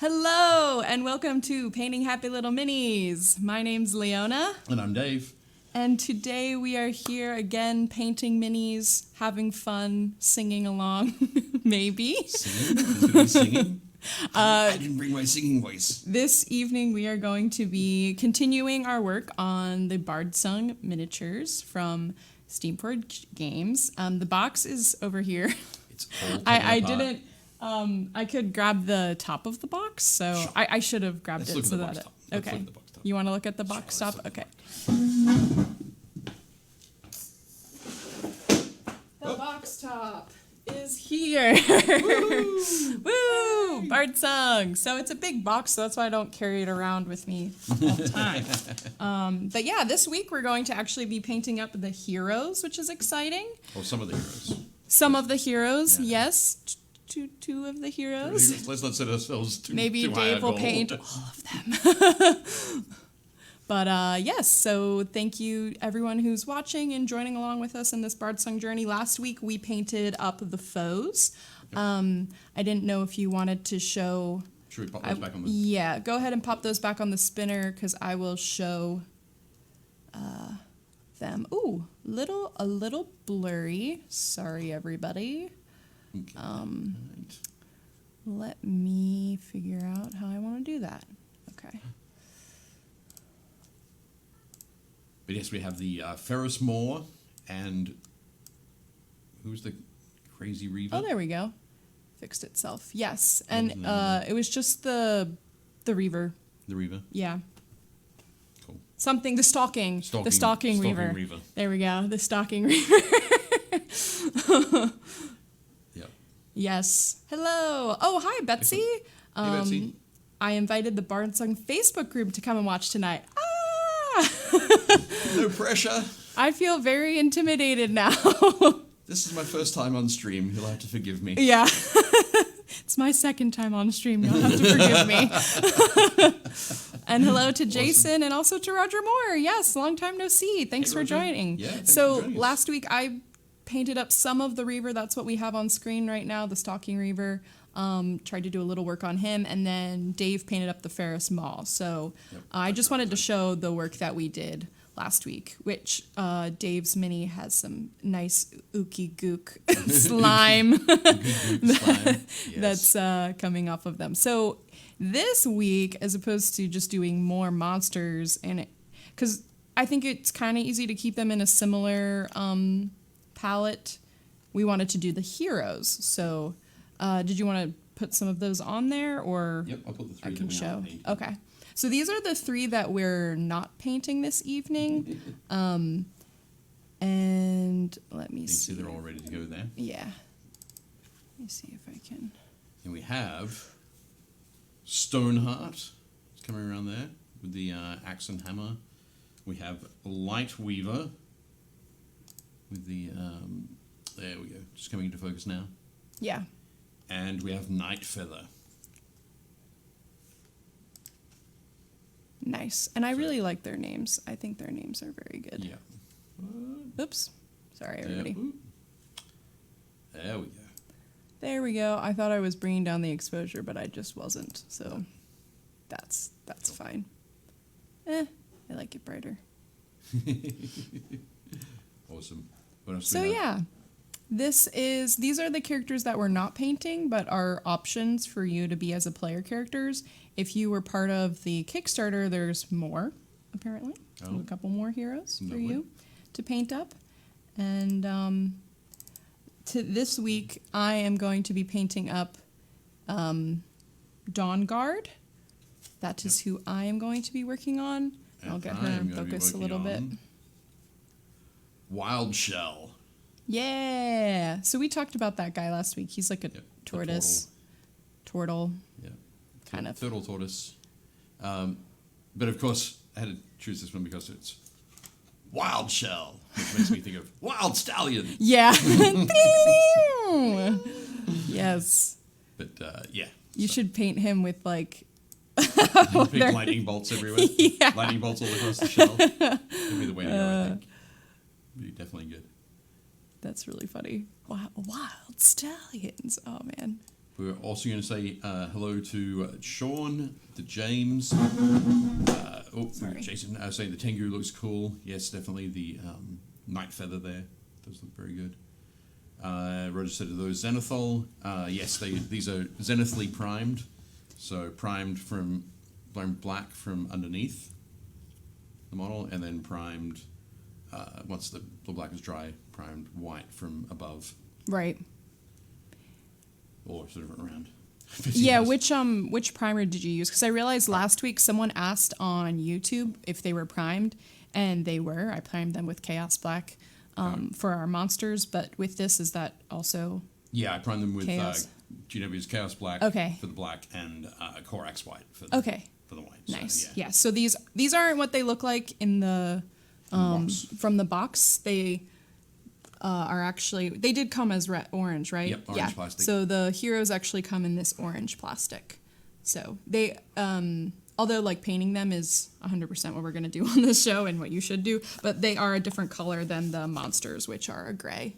Hello, and welcome to Painting Happy Little Minis. My name's Leona. And I'm Dave. And today we are here again painting minis, having fun, singing along, maybe. Singing? Is it singing? I didn't bring my singing voice. This evening we are going to be continuing our work on the Bardsung miniatures from Steamforged games. The box is over here. It's all I didn't... I could grab the top of the box, so Sure. I should have grabbed Let's it look so at the that box it... top. Let's Okay. look at the box top. You want to look at the box Sure, top? let's Okay. The box top is here. Woo! Bardsung. So it's a big box, so that's why I don't carry it around with me all the time. But yeah, this week we're going to actually be painting up the heroes, which is exciting. Or some of the heroes. Some of the heroes, Yeah. yes. Two of the heroes. Let's not set ourselves too Maybe too high a Dave will goal. paint all of them. But yes, so thank you everyone who's watching and joining along with us in this Bardsung journey. Last week we painted up the foes. I didn't know if you wanted to show... Should we pop those back on the... Yeah, go ahead and pop those back on the spinner because I will show them. Ooh, a little blurry. Sorry, everybody. Okay. Right. Let me figure out how I want to do that. Okay. But yes, we have the Ferris Moor and... Who's the crazy Reaver? Oh, there we go. Fixed itself. Yes, What was the and name of it was just the Reaver. The Reaver? Yeah. Cool. Something, the stalking Stalking Reaver. Reaver. There we go, the stalking Reaver. Yep. Yes. Hello. Oh, hi, Betsy. Hey, Betsy. I invited the Bardsung Facebook group to come and watch tonight. Ah! No pressure. I feel very intimidated now. This is my first time on stream. You'll have to forgive me. Yeah. It's my second time on stream. You'll have to forgive me. And hello to Jason and also to Roger Moore. Yes, long time no see. Thanks Hey, for Roger. joining. Yeah, thanks so for joining us. last week I painted up some of the Reaver. That's what we have on screen right now, the Stalking Reaver. Tried to do a little work on him. And then Dave painted up the Ferris Mall. So Yep. I just wanted to show the work that we did last week, which Dave's mini has some nice ooky gook slime Slime. Yes. that's coming off of them. So this week, as opposed to just doing more monsters, and because I think it's kind of easy to keep them in a similar palette, we wanted to do the heroes. So did you want to put some of those on there, or Yep, I'll put the three I can that we show? need. Okay. So these are the three that we're not painting this evening. And let me You can see. see they're all ready to go there. Yeah. Let me see if I can. And we have Stoneheart. It's coming around there with the axe and hammer. We have Light Weaver with the... there we go. Just coming into focus now. Yeah. And we have Night Feather. Nice. And I really like their names. I think their names are very good. Yeah. Oops. Sorry, everybody. There we go. There we go. I thought I was bringing down the exposure, but I just wasn't. So that's fine. I like it brighter. Awesome. What else do So we have? yeah, these are the characters that we're not painting, but are options for you to be as a player characters. If you were part of the Kickstarter, there's more, apparently. Oh. A couple more heroes for Lovely. you to paint up. And to this week, I am going to be painting up Dawnguard. That is who I am going to be working on. And I'll get I her am in gonna be focus a working little bit. on Wild Shell. Yeah. So we talked about that guy last week. He's like a Yep, a tortoise. Turtle. Yeah. Kind of. Turtle tortoise. But of course, I had to choose this one because it's Wild Shell, which makes me think of Wild Stallion. Yeah. Yes. But yeah. You should paint him with like Big lightning bolts everywhere. Yeah. Lightning bolts all across the shell. That'd be the way to go, I think. Be definitely good. That's really funny. Wild stallions. Oh man. We're also going to say hello to Sean, to James. Sorry. Jason, I was saying the Tengu looks cool. Yes, definitely the Night Feather there. Those look very good. Roger said to those Zenithal. Yes, these are zenithally primed. So primed from black from underneath the model, and then primed once the black is dry, primed white from above. Right. Or sort of around. Yeah, which primer did you use? Because I realized last week someone asked on YouTube if they were primed, and they were. I primed them with Chaos Black for our monsters, but with this, is that also? Yeah, I primed them with GW's Chaos Black for the black and Corax White for the white. Nice. So, yeah. So these aren't what they look like in the from the box. They are actually, they did come as orange, right? Yep, orange plastic. So the heroes actually come in this orange plastic. So they, although like painting them is 100% what we're going to do on this show and what you should do, but they are a different color than the monsters, which are a gray.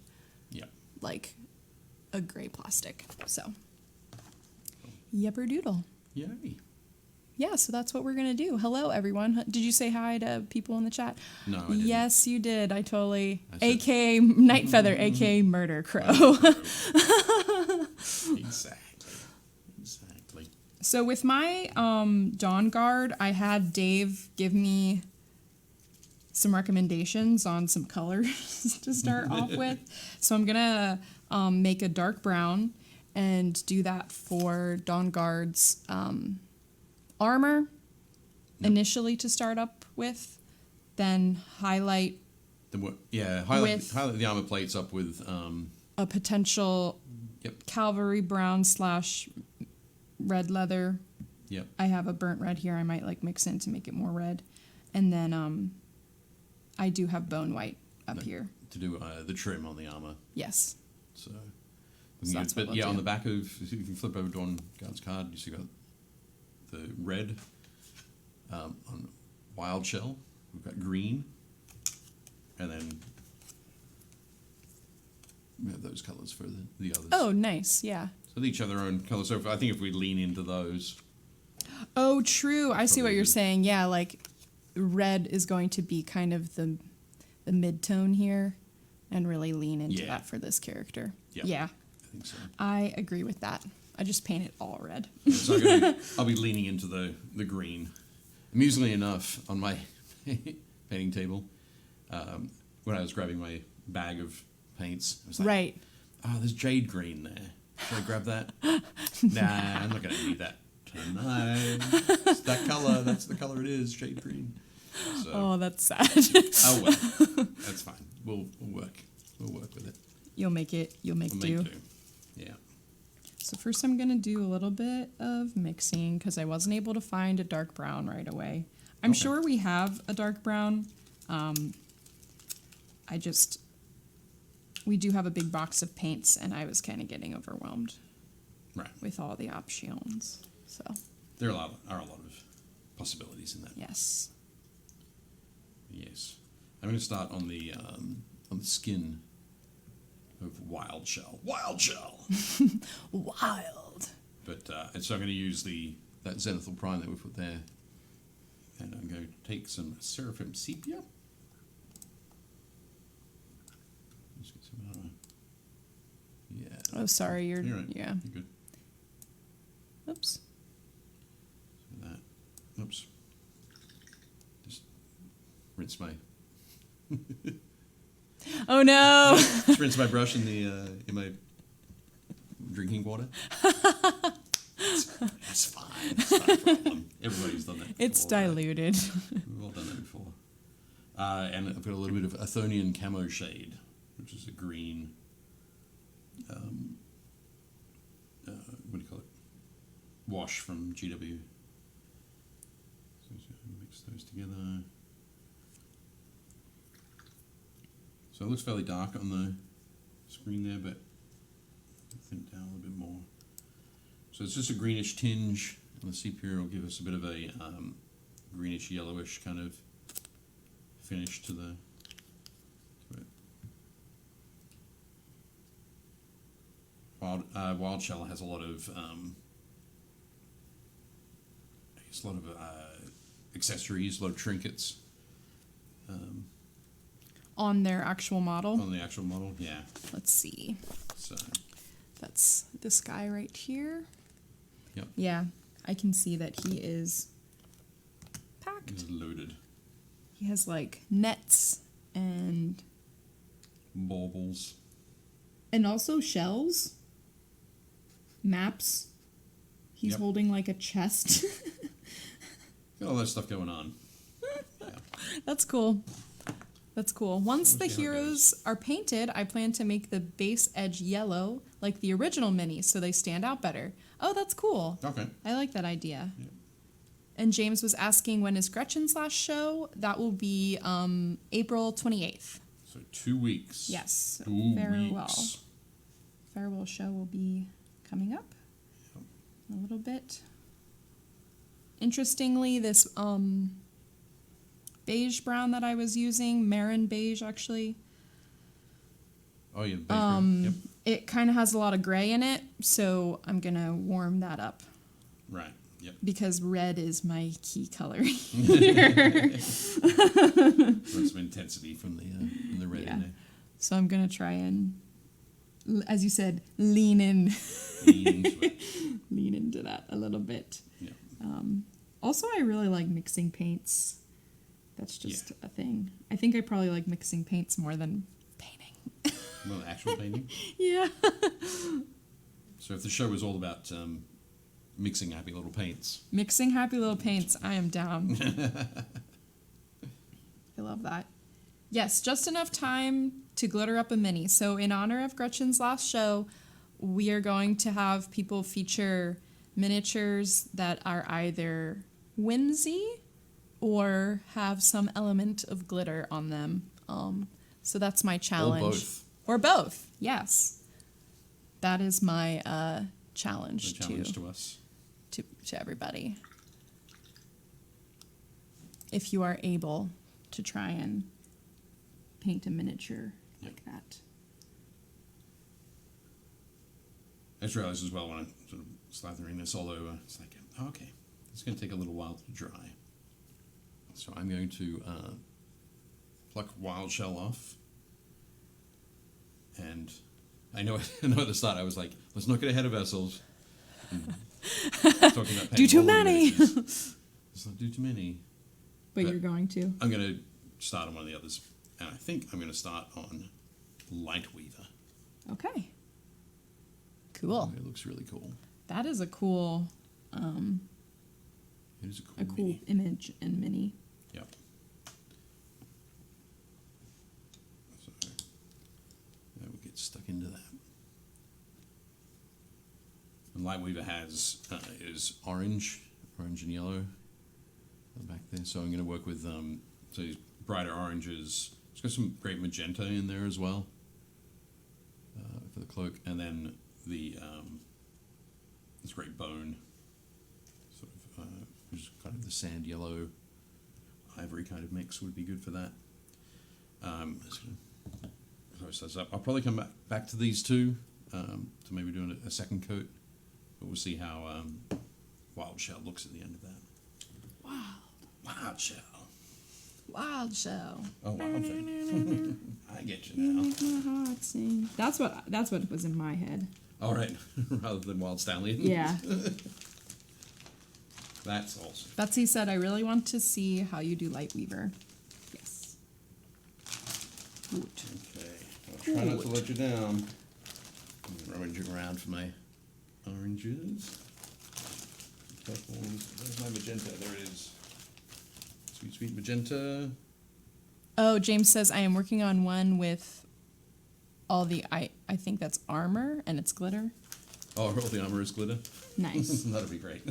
Yep. Like a gray plastic. So, yepper doodle. Yay. Yeah, so that's what we're going to do. Hello, everyone. Did you say hi to people in the chat? No, I didn't. Yes, you did. I totally. AKA Night Feather, AKA Murder Crow. Exactly. So with my Dawnguard, I had Dave give me some recommendations on some colors to start off with. So I'm going to make a dark brown and do that for Dawnguard's armor initially to start up with, then highlight highlight the armor plates up with a potential cavalry brown / red leather. Yep. I have a burnt red here. I might like mix in to make it more red, and then I do have bone white up here to do the trim on the armor. Yes. So that's what but we'll on do. the back of, if you flip over Dawnguard's card, you see got the red on Wild Shell. We've got green, and then we have those colors for the others. Oh, nice. Yeah. So they each have their own colors. So I think if we lean into those. Oh, true. I see what you're saying. Yeah, like red is going to be kind of the mid-tone here, and really lean into that for this character. Yep. Yeah. I think so. I agree with that. I just paint it all red. So I'll be leaning into the green. Amusingly enough, on my painting table, when I was grabbing my bag of paints, I was like, right. Oh, there's jade green there. Should I grab that? Nah, I'm not going to need that tonight. It's that color. That's the color it is, jade green. So, Oh, that's sad. oh, well. That's fine. We'll work. We'll work with it. You'll make do. Yeah. So first I'm going to do a little bit of mixing because I wasn't able to find a dark brown right away. I'm sure we have a dark brown. We do have a big box of paints, and I was kind of getting overwhelmed with all the options. So there are a lot of possibilities in that. Yes. Yes. I'm going to start on the skin of Wild Shell. Wild Shell! Wild! But, and so I'm going to use that zenithal prime that we put there. And I'm going to take some Seraphim Sepia. Let's get some, yeah. Oh, sorry, You're right. Yeah. You're good. Oops. So that. Oops. Just rinse my... Oh no! Just rinse my brush in my drinking water. It's fine. It's not a problem. Everybody's done that before. It's diluted. We've all done that before. And I've got a little bit of Athonian Camo Shade, which is a green. What do you call it? Wash from GW. So mix those together. So it looks fairly dark on the screen there, but thin it down a little bit more. So it's just a greenish tinge, and the sepia will give us a bit of a greenish yellowish kind of finish to it. Wild Shell has a lot of accessories, a lot of trinkets. On their actual model? On the actual model, yeah. Let's see. So That's this guy right here. Yep. Yeah, I can see that he is packed. He's loaded. He has like nets and Baubles. and also shells, maps. He's Yep. holding like a chest. Got all that stuff going on. Yeah. That's cool. That's cool. Once We'll the see how it heroes are painted, I plan to make the base edge yellow like the original mini so they stand out better. Oh, that's cool. Okay. I like that idea. Yeah. And James was asking when is Gretchen's last show? That will be April 28th. So 2 weeks. Yes. 2 Farewell. weeks. Farewell show will be coming up Yep. in a little bit. Interestingly, this beige brown that I was using, Marin beige actually, Oh, yeah. Yep. it kind of has a lot of gray in it, so I'm going to warm that up Right. Yep. because red is my key color. Want some intensity from the red Yeah. in there. So I'm going to try and, as you said, lean in. Lean into it. Lean into that a little bit. Yeah. Also, I really like mixing paints. That's just a thing. I think I probably like mixing paints more than painting. Well, actual painting. Yeah. So if the show was all about mixing happy little paints. Mixing happy little paints, I am down. I love that. Yes, just enough time to glitter up a mini. So in honor of Gretchen's last show, we are going to have people feature miniatures that are either whimsy or have some element of glitter on them. So that's my challenge. Or both. Or both, yes. That is my challenge, The challenge to us. to everybody. If you are able to try and paint a miniature like that. I just realized as well when I sort of slathering this all over, it's like, oh, okay, it's going to take a little while to dry. So I'm going to pluck Wild Shell off. And I know at the start I was like, let's not get ahead of ourselves. Talking about Do too all the many. miniatures. Let's not do too many. But But- you're going to. I'm going to start on one of the others. And I think I'm going to start on Lightweaver. Okay. Cool. It looks really cool. That is a cool It is a cool cool mini. image and mini. Yep. So now we get stuck into that. And Lightweaver has is orange and yellow back there. So I'm going to work with so these brighter oranges. It's got some great magenta in there as well for the cloak, and then the this great bone, sort of, which is kind of the sand yellow ivory kind of mix would be good for that. So I'll probably come back to these two to maybe do a second coat, but we'll see how Wild Shell looks at the end of that. Wild Shell. Wild Shell. Oh, Wild Shell. I get you now. Make my heart sing. That's what was in my head. All right, rather than Wild Stallion. Yeah. That's awesome. Betsy said, I really want to see how you do Lightweaver. Yes. Good. Okay, I'll try not to let you down. I'm rummaging around for my oranges. Purples. Where's my magenta? There it is. Sweet, sweet magenta. Oh, James says, I am working on one with all the, I think that's armor and it's glitter. Oh, all the armor is glitter? Nice. That'd be great.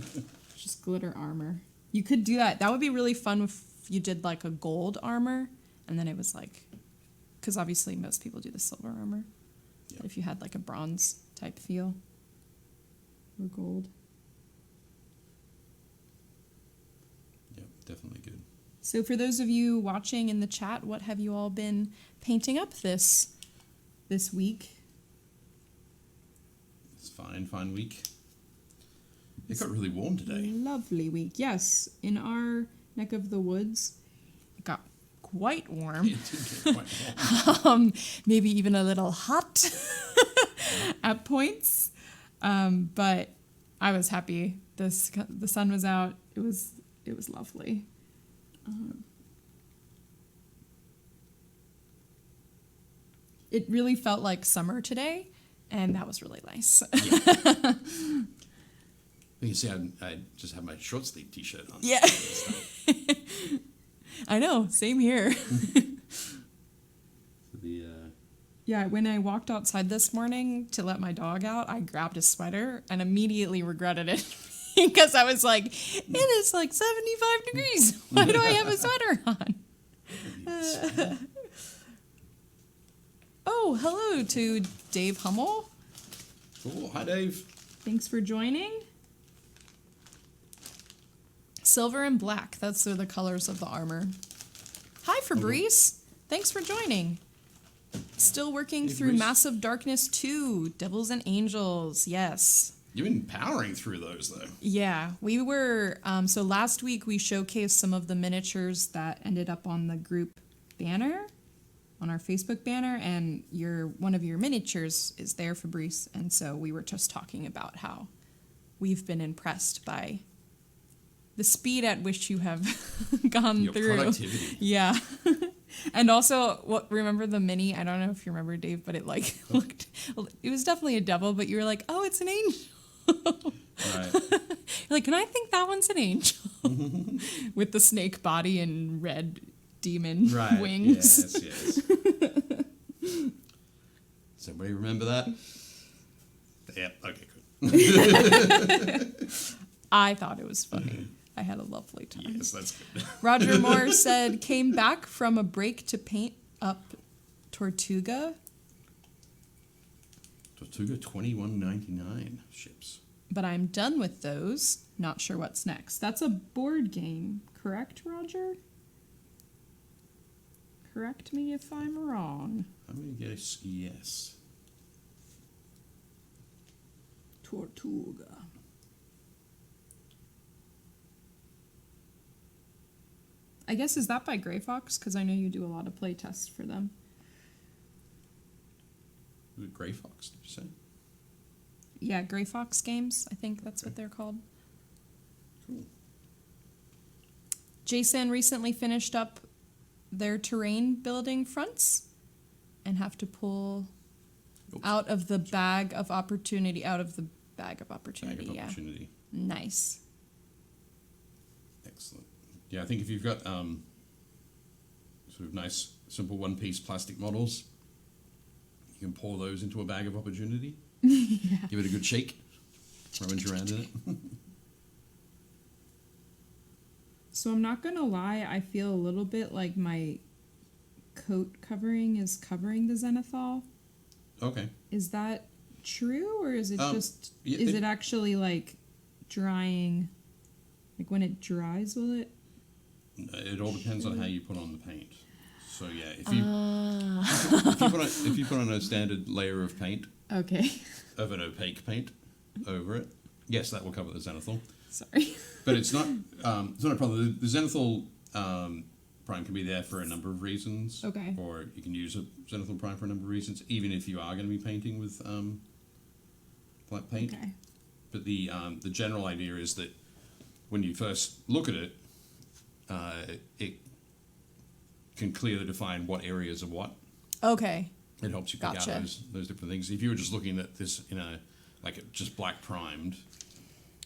Just glitter armor. You could do that. That would be really fun if you did like a gold armor and then it was like, because obviously most people do the silver armor. Yeah. But if you had like a bronze type feel or gold. Yep, definitely good. So for those of you watching in the chat, what have you all been painting up this week? Fine week. It got really warm today. Lovely week. Yes, in our neck of the woods, it got quite warm. It did get quite warm. Maybe even a little hot at points. But I was happy. The sun was out. It was lovely. It really felt like summer today, and that was really nice. Yeah. You can see I just have my short sleeve t-shirt on. Yeah. I know, same here. Yeah, when I walked outside this morning to let my dog out, I grabbed a sweater and immediately regretted it because I was like, it is like 75 degrees. Why do I have a sweater on? Oh, hello to Dave Hummel. Oh, hi, Dave. Thanks for joining. Silver and black, those are the colors of the armor. Hi, Fabrice. Thanks for joining. Still working through Massive Darkness 2, Devils and Angels, yes. You've been powering through those, though. Yeah, we were, so last week we showcased some of the miniatures that ended up on the group banner, on our Facebook banner, and one of your miniatures is there, Fabrice, and so we were just talking about how we've been impressed by the speed at which you have gone Your through. productivity. Yeah. And also, remember the mini? I don't know if you remember, Dave, but it looked. It was definitely a devil, but you were like, "Oh, it's an angel." Right. You're like, "Can I think that one's an angel?" With the snake body and red demon wings. Yes. Does everybody remember that? Yep. Okay, good. I thought it was funny. I had a lovely time. Yes, that's good. Roger Moore said, came back from a break to paint up Tortuga. Tortuga 21.99 ships. But I'm done with those. Not sure what's next. That's a board game, correct, Roger? Correct me if I'm wrong. I'm going to guess yes. Tortuga. I guess, is that by Grey Fox? Because I know you do a lot of play tests for them. Was it Grey Fox, did you say? Yeah, Grey Fox games. I think that's what they're called. Cool. Jason recently finished up their terrain building fronts and have to pull out of the bag of opportunity. Opportunity. Nice. Excellent. Yeah, I think if you've got sort of nice, simple one-piece plastic models, you can pour those into a bag of opportunity. Yeah. Give it a good shake. Rummage around in it. So I'm not going to lie, I feel a little bit like my coat covering is covering the Zenithal. Okay. Is that true, or is it is it actually like drying? Like when it dries, will it? It all depends on how you put on the paint. So yeah, if you put on a standard layer of paint, okay, of an opaque paint over it, yes, that will cover the Zenithal. Sorry, but it's not a problem. The Zenithal prime can be there for a number of reasons. Okay. Or you can use a Zenithal prime for a number of reasons, even if you are going to be painting with black paint. Okay. But the general idea is that when you first look at it, it can clearly define what areas are what. Okay. It helps you pick out those different things. If you were just looking at this in just black primed,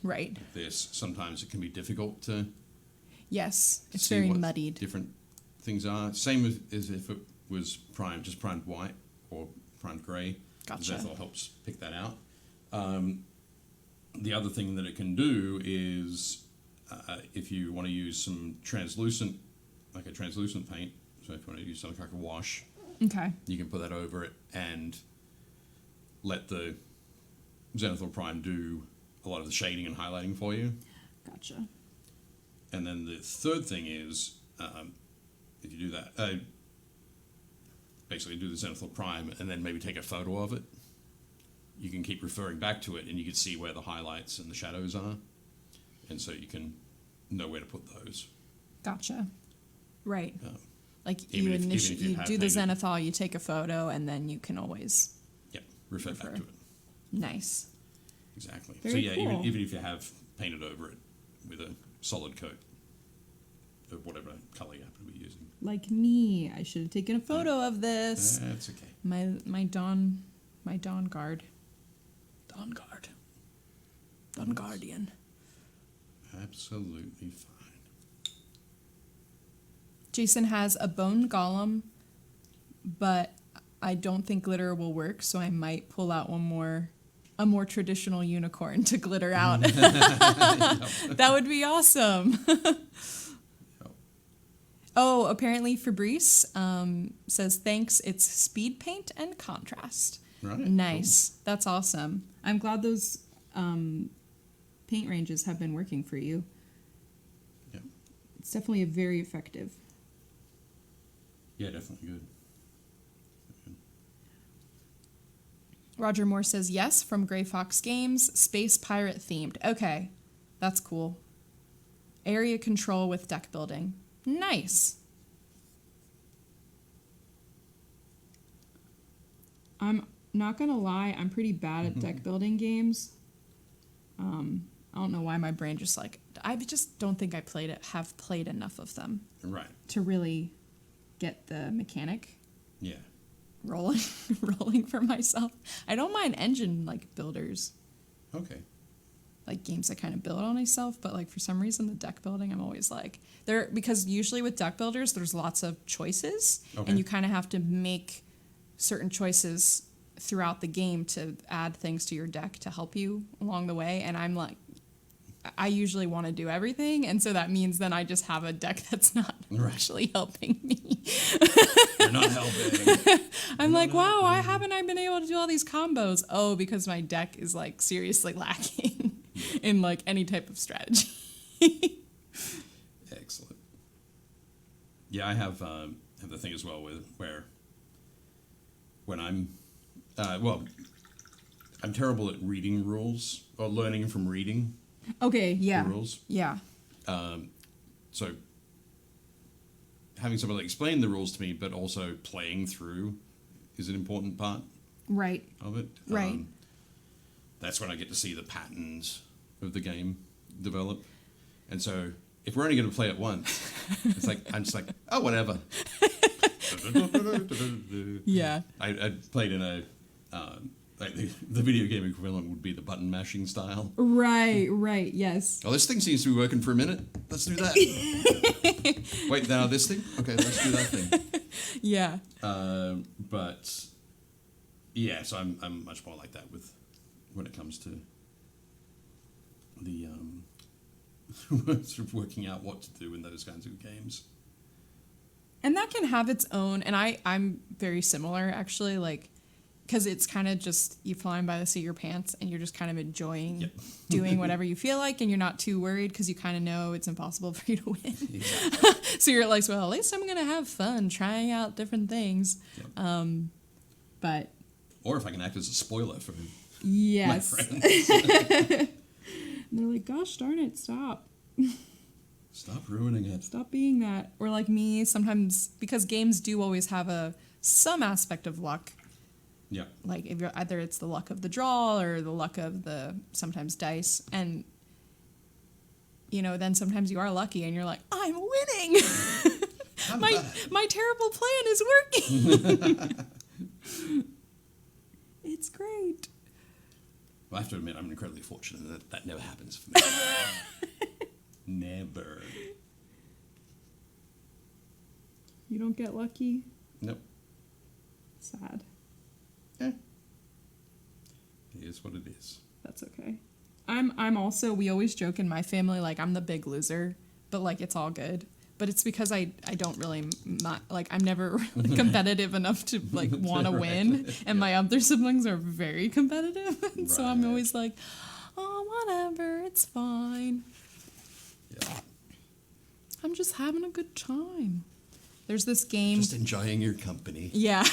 right? This sometimes it can be difficult to. Yes, it's very muddied. Different things are same as if it was just primed white or primed grey. Gotcha. Zenithal helps pick that out. The other thing that it can do is if you want to use some translucent paint, so if you want to use something like a wash, okay, you can put that over it and let the Zenithal prime do a lot of the shading and highlighting for you. Gotcha. And then the third thing is, if you do that, basically do the Zenithal prime and then maybe take a photo of it you can keep referring back to it, and you can see where the highlights and the shadows are, and so you can know where to put those. Gotcha. Right. Like even you if you do have the painted- zenithal, you take a photo, and then you can always refer back to it. Nice. Exactly. Very so yeah, cool. even if you have painted over it with a solid coat of whatever color you happen to be using. Like me, I should have taken a photo of this. That's okay. My Dawnguard. Dawnguardian. Absolutely fine. Jason has a bone golem, but I don't think glitter will work, so I might pull out a more traditional unicorn to glitter out. That would be awesome. Oh, apparently Fabrice says thanks. It's speed paint and contrast. Right. Nice. Cool. That's awesome. I'm glad those paint ranges have been working for you. Yeah. It's definitely very effective. Yeah, definitely good. Roger Moore says yes from Grey Fox Games, space pirate themed. Okay, that's cool. Area control with deck building. Nice. I'm not gonna lie, I'm pretty bad at deck building games. I don't know why my brain just like, I just don't think have played enough of them. Right. To really get the mechanic Yeah. rolling for myself. I don't mind engine like builders. Okay. Like games that kind of build on myself, but like for some reason the deck building I'm always like because usually with deck builders there's lots of choices and you kind of have to make certain choices throughout the game to add things to your deck to help you along the way, and I'm like I usually want to do everything, and so that means then I just have a deck that's not actually helping me. You're not helping. I'm like, wow, why haven't I been able to do all these combos? Oh, because my deck is like seriously lacking in like any type of strategy. Excellent. Yeah, I have the thing as well where when I'm I'm terrible at reading rules or learning from reading. Okay, yeah. The rules. Yeah. So having somebody explain the rules to me, but also playing through is an important part Right. of it. Right. That's when I get to see the patterns of the game develop. And so if we're only going to play it once, it's like, I'm just like, oh, whatever. Yeah. I played in a, like the video game equivalent would be the button mashing style. Right, yes. Oh, this thing seems to be working for a minute. Let's do that. Wait, now this thing? Okay, let's do that thing. Yeah. But yeah, so I'm much more like that when it comes to the sort of working out what to do in those kinds of games. And that can have its own, and I'm very similar actually, like, because it's kind of just you flying by the seat of your pants and you're just kind of enjoying doing whatever you feel like, and you're not too worried because you kind of know it's impossible for you to win. Exactly. So you're like, well, at least I'm going to have fun trying out different things. Yep. But or if I can act as a spoiler for yes. my friends. And they're like, gosh darn it, stop. Stop ruining it. Stop being that. Or like me, sometimes, because games do always have some aspect of luck. Yeah. Like if you're either it's the luck of the draw or the luck of the sometimes dice, and then sometimes you are lucky and you're like, I'm winning. my terrible plan is working. It's great. Well, I have to admit, I'm incredibly fortunate that never happens for me. Never. You don't get lucky? Nope. Sad. Yeah. It is what it is. That's okay. I'm also, we always joke in my family, like, I'm the big loser, but, like, it's all good. But it's because I don't really, I'm never really competitive enough to, like, want to win. And my other siblings are very competitive. And so I'm always like, oh, whatever, it's fine. Yeah. I'm just having a good time. There's this game. Just enjoying your company. Yeah.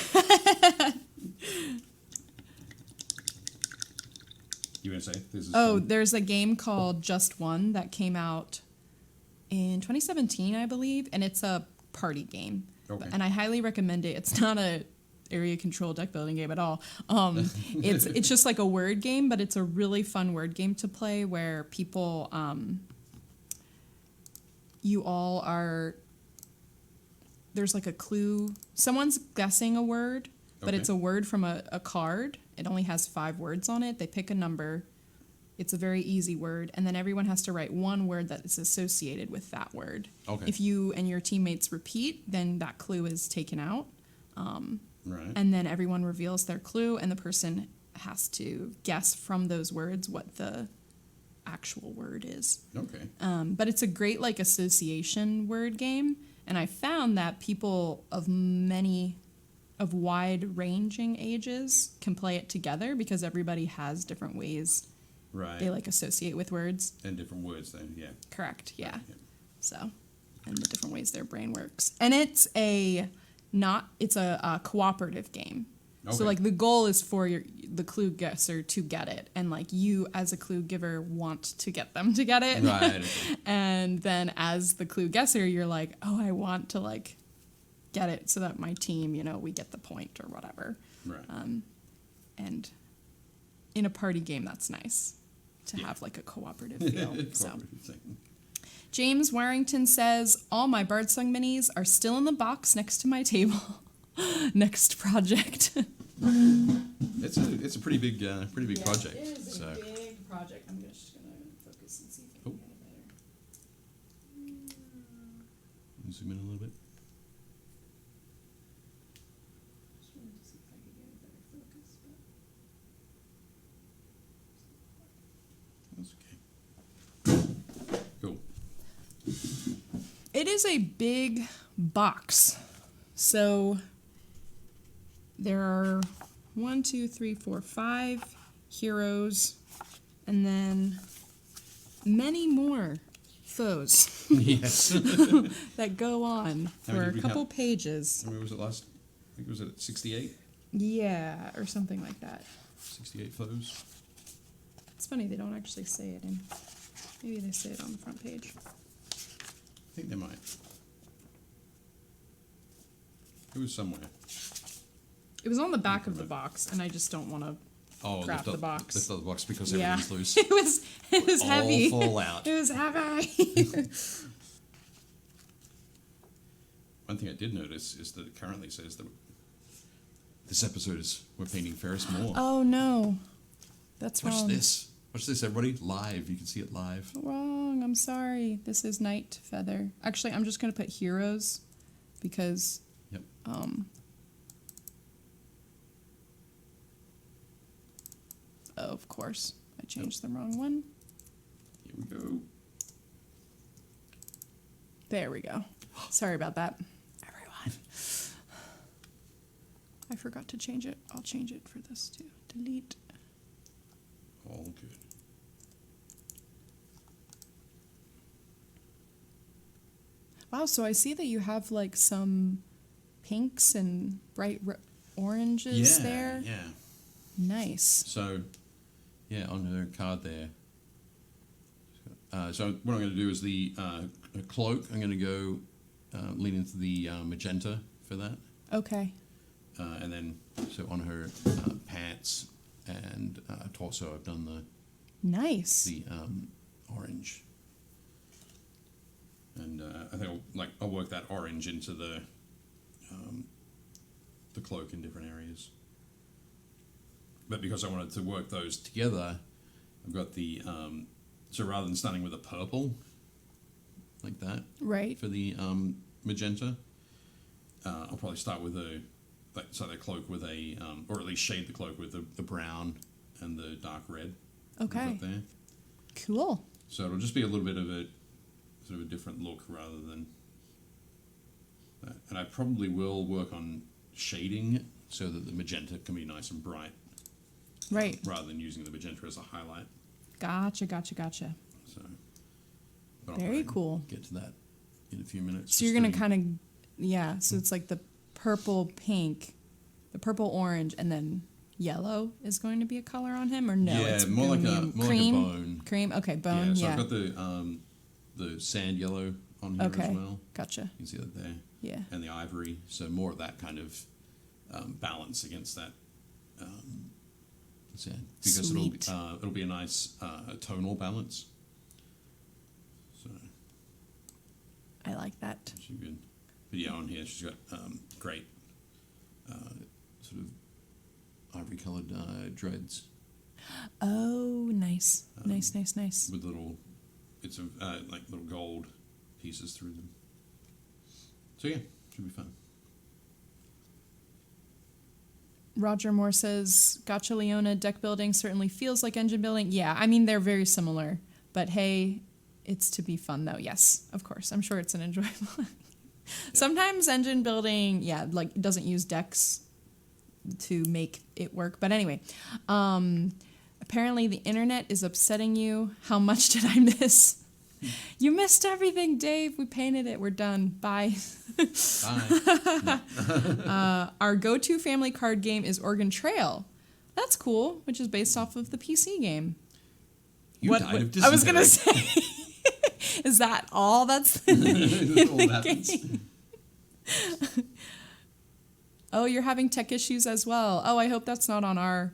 You were going to say? This is Oh, fun. there's a game called Just One that came out in 2017, I believe, and it's a party game. Okay. And I highly recommend it. It's not a area control deck building game at all. It's just like a word game, but it's a really fun word game to play where people, you all are, there's like a clue. Someone's guessing a word, but Okay. it's a word from a card. It only has 5 words on it. They pick a number. It's a very easy word, and then everyone has to write one word that is associated with that word. Okay. If you and your teammates repeat, then that clue is taken out. Right. And then everyone reveals their clue, and the person has to guess from those words what the actual word is. Okay. But it's a great like association word game, and I found that people of wide-ranging ages can play it together because everybody has different ways Right. they like associate with words. And different words then, yeah. Correct, yeah. Yeah. So, and the different ways their brain works. And it's a cooperative game. Okay. So like the goal is for the clue guesser to get it, and like you as a clue giver want to get them to get it. Right. Okay. And then as the clue guesser, you're like, oh, I want to like get it so that my team, we get the point or whatever. Right. And in a party game, that's nice to have like a cooperative feel. So. Cooperative thing. James Warrington says, all my Bardsung minis are still in the box next to my table. Next project. It's a pretty big project. It is so. a big project. I'm just going to focus and see if I can get it better. Zoom in a little bit. Just wanted to see if I could get a better focus. That's okay. Cool. It is a big box. So there are 1, 2, 3, 4, 5 heroes, and then many more foes Yes. that go on How for many a did we couple have? pages. Where was it last? I think it was at 68? Yeah, or something like that. 68 foes. It's funny, they don't actually say it in. Maybe they say it on the front page. I think they might. It was somewhere. It was on the back of the box, and I just don't want to. Oh, Grab the box. Lift up the box because Yeah, everything's loose. it was All heavy. fall out. It was heavy. One thing I did notice is that it currently says that this episode is we're painting Ferris Moore. Oh no, that's Watch wrong. this. Watch this, everybody. Live. You can see it live. Wrong. I'm sorry. This is Night Feather. Actually, I'm just gonna put heroes because Yep. of course I changed the wrong one. Here we go. There we go. Sorry about that, everyone. I forgot to change it. I'll change it for this too. Delete. All good. Wow, so I see that you have like some pinks and bright oranges Yeah. there. Yeah. Nice. So, yeah, on her card there. So what I'm going to do is the cloak. I'm going to go lean into the magenta for that. Okay. And then, so on her pants and torso, I've done Nice. the orange. And I think I'll work that orange into the cloak in different areas. But because I wanted to work those together, I've got the so rather than starting with a purple like that Right. for the magenta, I'll probably start with the cloak with a or at least shade the cloak with the brown and the dark red. Okay. Up there. Cool. So it'll just be a little bit of a sort of a different look rather than that. And I probably will work on shading it so that the magenta can be nice and bright. Right. Rather than using the magenta as a highlight. Gotcha. So, but I'll Very probably cool. get to that in a few minutes. So you're going to kind of, yeah, so it's like the purple pink, the purple orange, and then yellow is going to be a color on him, or no? Yeah, it's more like a cream. bone. Cream. Okay, bone. So Yeah. I've got the sand yellow on here as well. Gotcha. You can see that there. Yeah. And the ivory, so more of that kind of balance against that sand, because Sweet. it'll be a nice tonal balance. So I like that. she's good. But yeah, on here she's got great sort of ivory coloured dreads. Oh, nice. Nice. With little, it's like little gold pieces through them. So yeah, should be fun. Roger Moore says, Gotcha Leona deck building certainly feels like engine building. Yeah, I mean, they're very similar. But hey, it's to be fun, though. Yes, of course. I'm sure it's an enjoyable. Sometimes engine building, like, doesn't use decks to make it work. But anyway, apparently the internet is upsetting you. How much did I miss? You missed everything, Dave. We painted it. We're done. Bye. Bye. Our go-to family card game is Oregon Trail. That's cool, which is based off of the PC game. You died of dysentery. I was going to say, is that all that's in the game? Oh, you're having tech issues as well. Oh, I hope that's not on our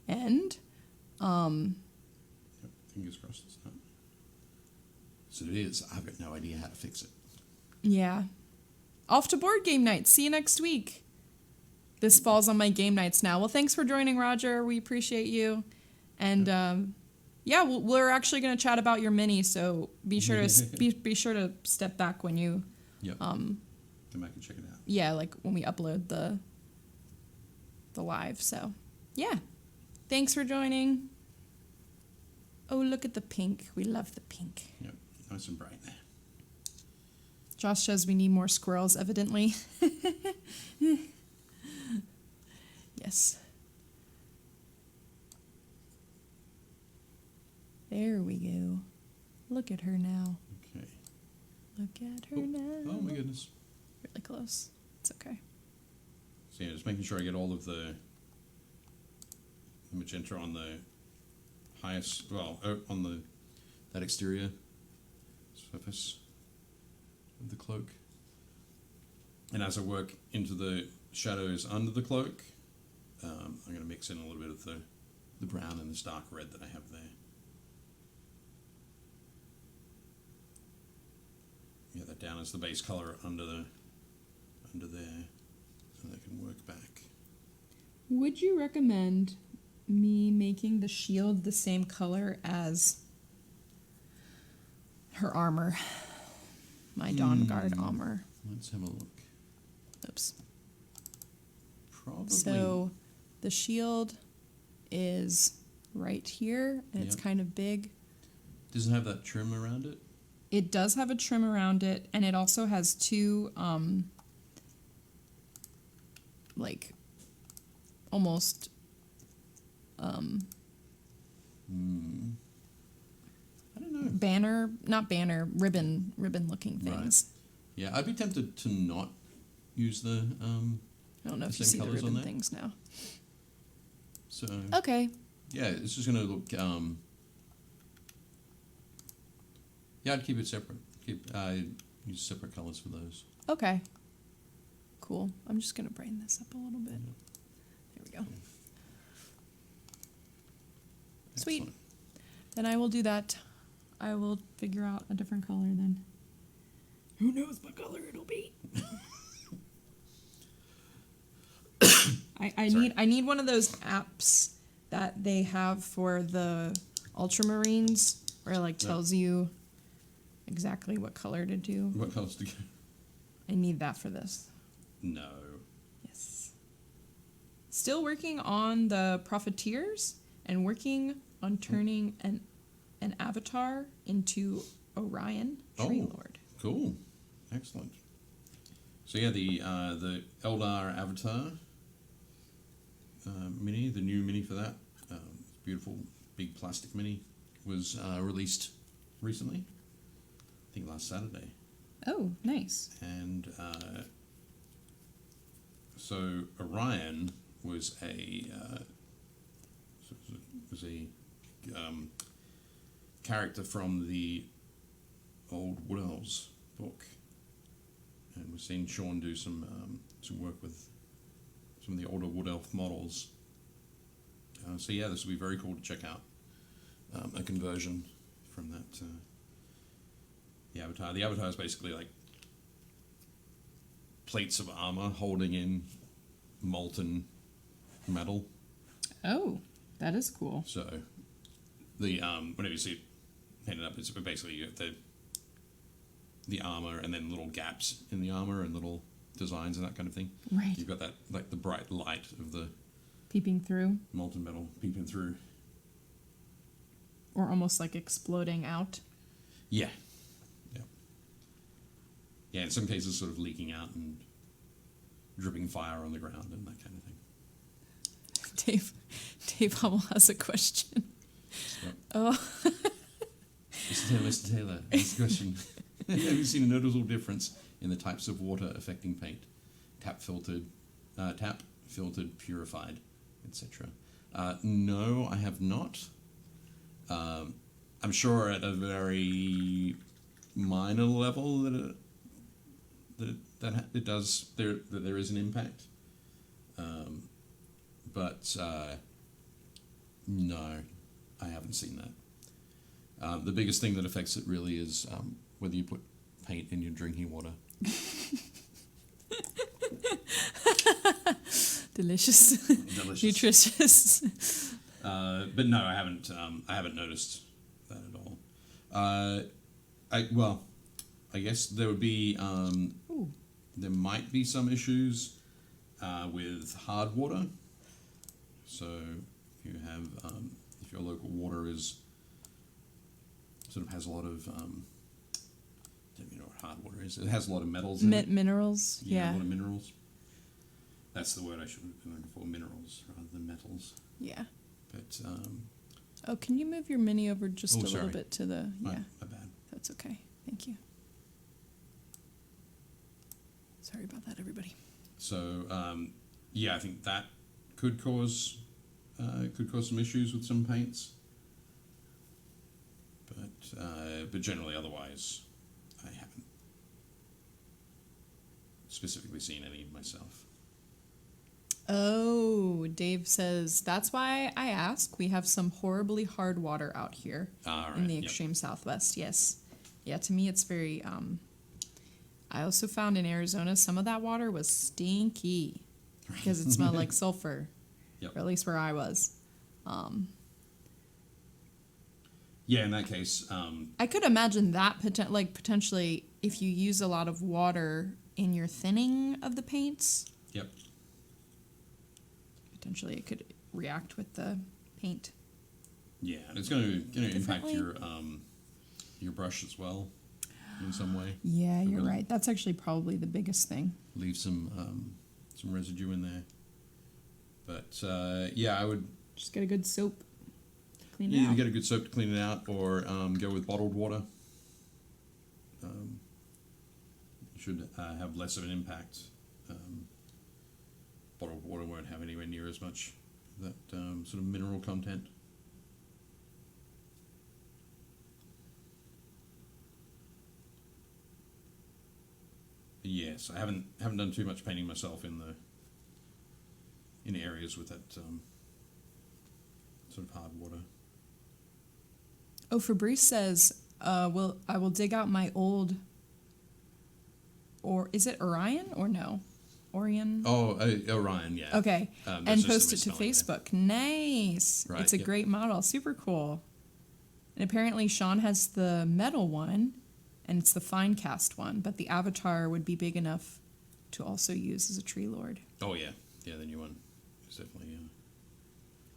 end. Fingers crossed it's not. So it is. I've got no idea how to fix it. Yeah. Off to board game night. See you next week. This falls on my game nights now. Well, thanks for joining, Roger. We appreciate you. And we're actually going to chat about your mini. So be sure to be sure to step back when you. Yep. Come back and check it out. Yeah, like when we upload the live. So yeah, thanks for joining. Oh, look at the pink. We love the pink. Yep. Nice and bright there. Josh says we need more squirrels, evidently. Yes. There we go. Look at her now. Okay. Look at her now. Oh my goodness. Really close. It's okay. So yeah, just making sure I get all of the magenta on the highest, on that exterior surface of the cloak. And as I work into the shadows under the cloak, I'm going to mix in a little bit of the brown and this dark red that I have there. Get that down as the base color under there, so they can work back. Would you recommend me making the shield the same color as her armor? My Dawnguard armor. Let's have a look. Oops. Probably. So the shield is right here, and it's Yep. kind of big. Does it have that trim around it? It does have a trim around it, and it also has two, like, almost, I don't know. ribbon-looking things. Yeah, I'd be tempted to not use the I don't know the if you same see the colours on ribbon there. things now. So Okay. yeah, it's just gonna look. Yeah, I'd keep it separate. Use separate colors for those. Okay. Cool. I'm just going to brighten this up a little bit. There we go. Sweet. Excellent. Then I will do that. I will figure out a different color then. Who knows what color it'll be? I need one of those apps that they have for the Ultramarines where it like tells you exactly what color to do. What colors to go? I need that for this. No. Yes. Still working on the Profiteers and working on turning an avatar into Orion Tree Lord. Cool. Excellent. So yeah, the Eldar Avatar mini, the new mini for that, beautiful big plastic mini, was released recently. I think last Saturday. Oh, nice. And so Orion was a There's a character from the old Wood Elves book, and we've seen Sean do some work with some of the older Wood Elf models. So yeah, this will be very cool to check out a conversion from that the Avatar. The Avatar is basically like plates of armor holding in molten metal. Oh, that is cool. So the whenever you see it painted up, it's basically you have the armor and then little gaps in the armor and little designs and that kind of thing. Right. You've got that, like the bright light of the Peeping through. molten metal peeping through. Or almost like exploding out. Yeah. Yeah. Yeah, in some cases sort of leaking out and dripping fire on the ground and that kind of thing. Dave Hummel has a question. Yep. Oh. Mr. Taylor, this question. Have you seen a noticeable difference in the types of water affecting paint? Tap, filtered, purified, etc. No, I have not. I'm sure at a very minor level that it does that there is an impact. But no, I haven't seen that. The biggest thing that affects it really is whether you put paint in your drinking water. Delicious. Nutritious. But no, I haven't noticed that at all. I guess there would be there might be some issues with hard water. So if you have if your local water is sort of has a lot of don't you know what hard water is? It has a lot of metals in it. Minerals. A Yeah. lot of minerals. That's the word I should have been looking for, minerals rather than metals. Yeah. But oh, can you move your mini over just a sorry. little bit to the my bad. That's okay. Thank you. Sorry about that, everybody. So yeah, I think that could cause some issues with some paints. But generally, otherwise, I haven't specifically seen any myself. Oh, Dave says, that's why I ask. We have some horribly hard water out here in the extreme southwest. Yes. Yeah, to me it's very... I also found in Arizona some of that water was stinky because it smelled like sulfur, or at least where I was. Yeah, in that case... I could imagine that potentially if you use a lot of water in your thinning of the paints. Yep. Potentially it could react with the paint. Yeah, and it's going to impact your brush as well in some way. Yeah, you're right. That's actually probably the biggest thing. Leave some residue in there. But yeah, I would just get a good soap to clean it out. Either get a good soap to clean it out or go with bottled water. Should have less of an impact. Bottled water won't have anywhere near as much of that sort of mineral content. But yes, I haven't done too much painting myself in areas with that sort of hard water. Oh, Fabrice says, I will dig out my old, or is it Orion or no? Orion? Oh, Orion, yeah. Okay, and post it to Facebook. There. Nice. Right, it's a great model. Super cool. And apparently Sean has the metal one, and it's the fine cast one, but the Avatar would be big enough to also use as a tree lord. Oh, yeah. Yeah, the new one is definitely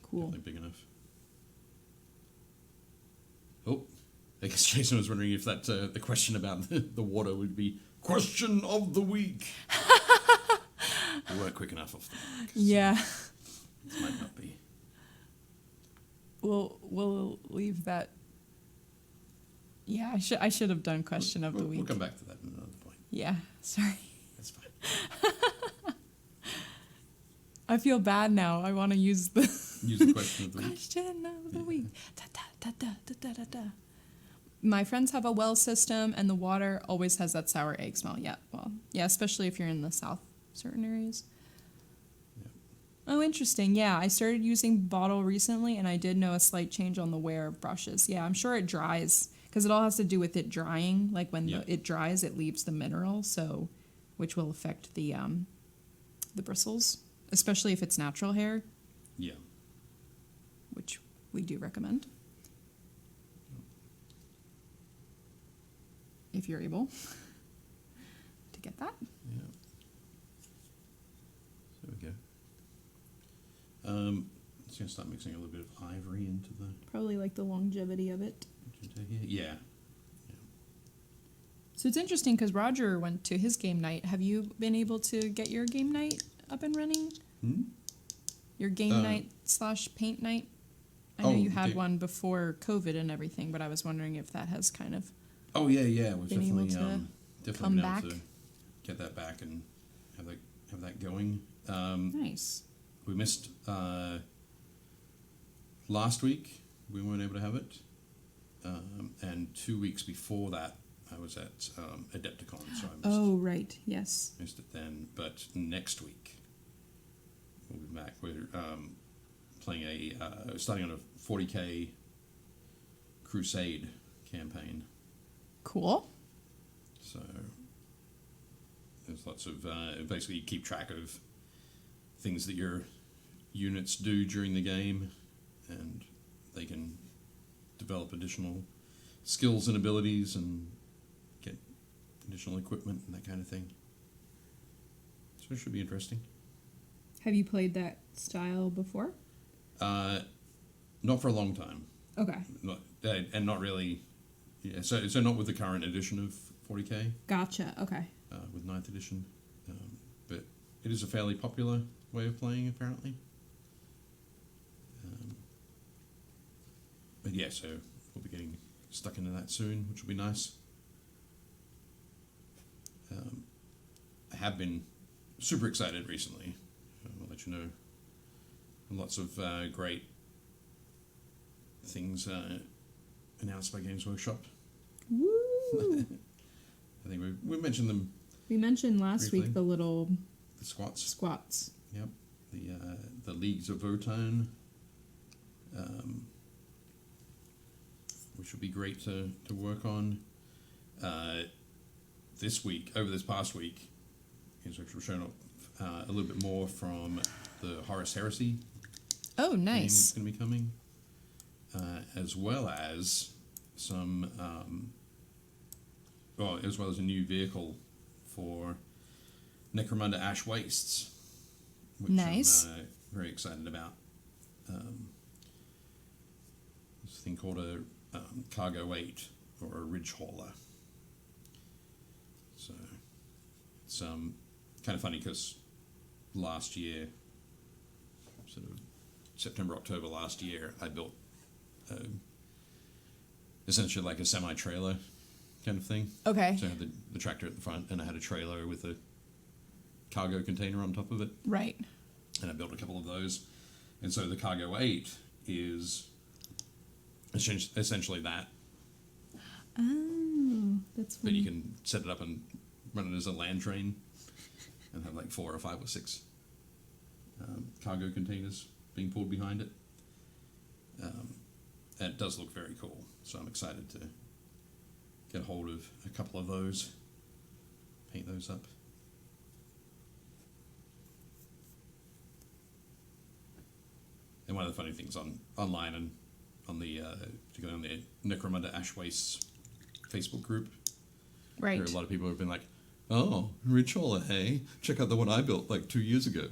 cool. Definitely big enough. Oh, I guess Jason was wondering if that the question about the water would be question of the week. We weren't quick enough off the mark. Yeah. So it might not be. We'll leave that. Yeah, I should have done question of the week. We'll come back to that at another point. Yeah, sorry. That's fine. I feel bad now. I want to use the Use the question of the week. Question of the week. Da, da, da, da, da, da, da. My friends have a well system, and the water always has that sour egg smell. Yeah, well, yeah, especially if you're in the south, certain areas. Yeah. Oh, interesting. Yeah, I started using bottle recently, and I did know a slight change on the wear of brushes. Yeah, I'm sure it dries, because it all has to do with it drying. Like when it dries, it leaves the mineral, so which will affect the bristles, especially if it's natural hair. Yeah. Which we do recommend. If you're able to get that. Yeah. There we go. Just gonna start mixing a little bit of ivory into the. Probably like the longevity of it. Yeah. So it's interesting because Roger went to his game night. Have you been able to get your game night up and running? Your game night / paint night? I know you had one before COVID and everything, but I was wondering if that has kind of. Oh yeah. We've been definitely able to been able to get that back and have that going. Nice. We missed last week. We weren't able to have it, and 2 weeks before that, I was at Adepticon, so I missed it then. But next week we'll be back. We're playing starting on a 40k crusade campaign. Cool. So there's lots of basically you keep track of things that your units do during the game, and they can develop additional skills and abilities and get additional equipment and that kind of thing. So it should be interesting. Have you played that style before? Not for a long time. Okay. Not really. Yeah. So not with the current edition of 40k. Gotcha. Okay. With 9th edition, but it is a fairly popular way of playing apparently. But yeah, so we'll be getting stuck into that soon, which will be nice. I have been super excited recently. I'll let you know. Lots of great things announced by Games Workshop. Woo! I think we mentioned them. We mentioned last briefly. week the squats. Yep. The Leagues of Votan, which will be great to work on. Over this past week, Games Workshop shown up a little bit more from the Horus Heresy. Oh, nice. Game that's going to be coming, as well as some, as well as a new vehicle for Necromunda Ash Wastes, which nice. I'm very excited about. This thing called a Cargo 8 or a Ridge Hauler. So it's kind of funny because last year, sort of September, October last year, I built essentially like a semi-trailer kind of thing. Okay. So I had the tractor at the front, and I had a trailer with a cargo container on top of it. Right. And I built a couple of those. And so the Cargo 8 is essentially that. Oh, that's funny. But you can set it up and run it as a land train and have like 4 or 5 or 6 cargo containers being pulled behind it. And it does look very cool. So I'm excited to get hold of a couple of those, paint those up. And one of the funny things online and particularly on the Necromunda Ash Wastes Facebook group, right, there are a lot of people who have been like, "Oh, Richola, hey, check out the one I built like 2 years ago."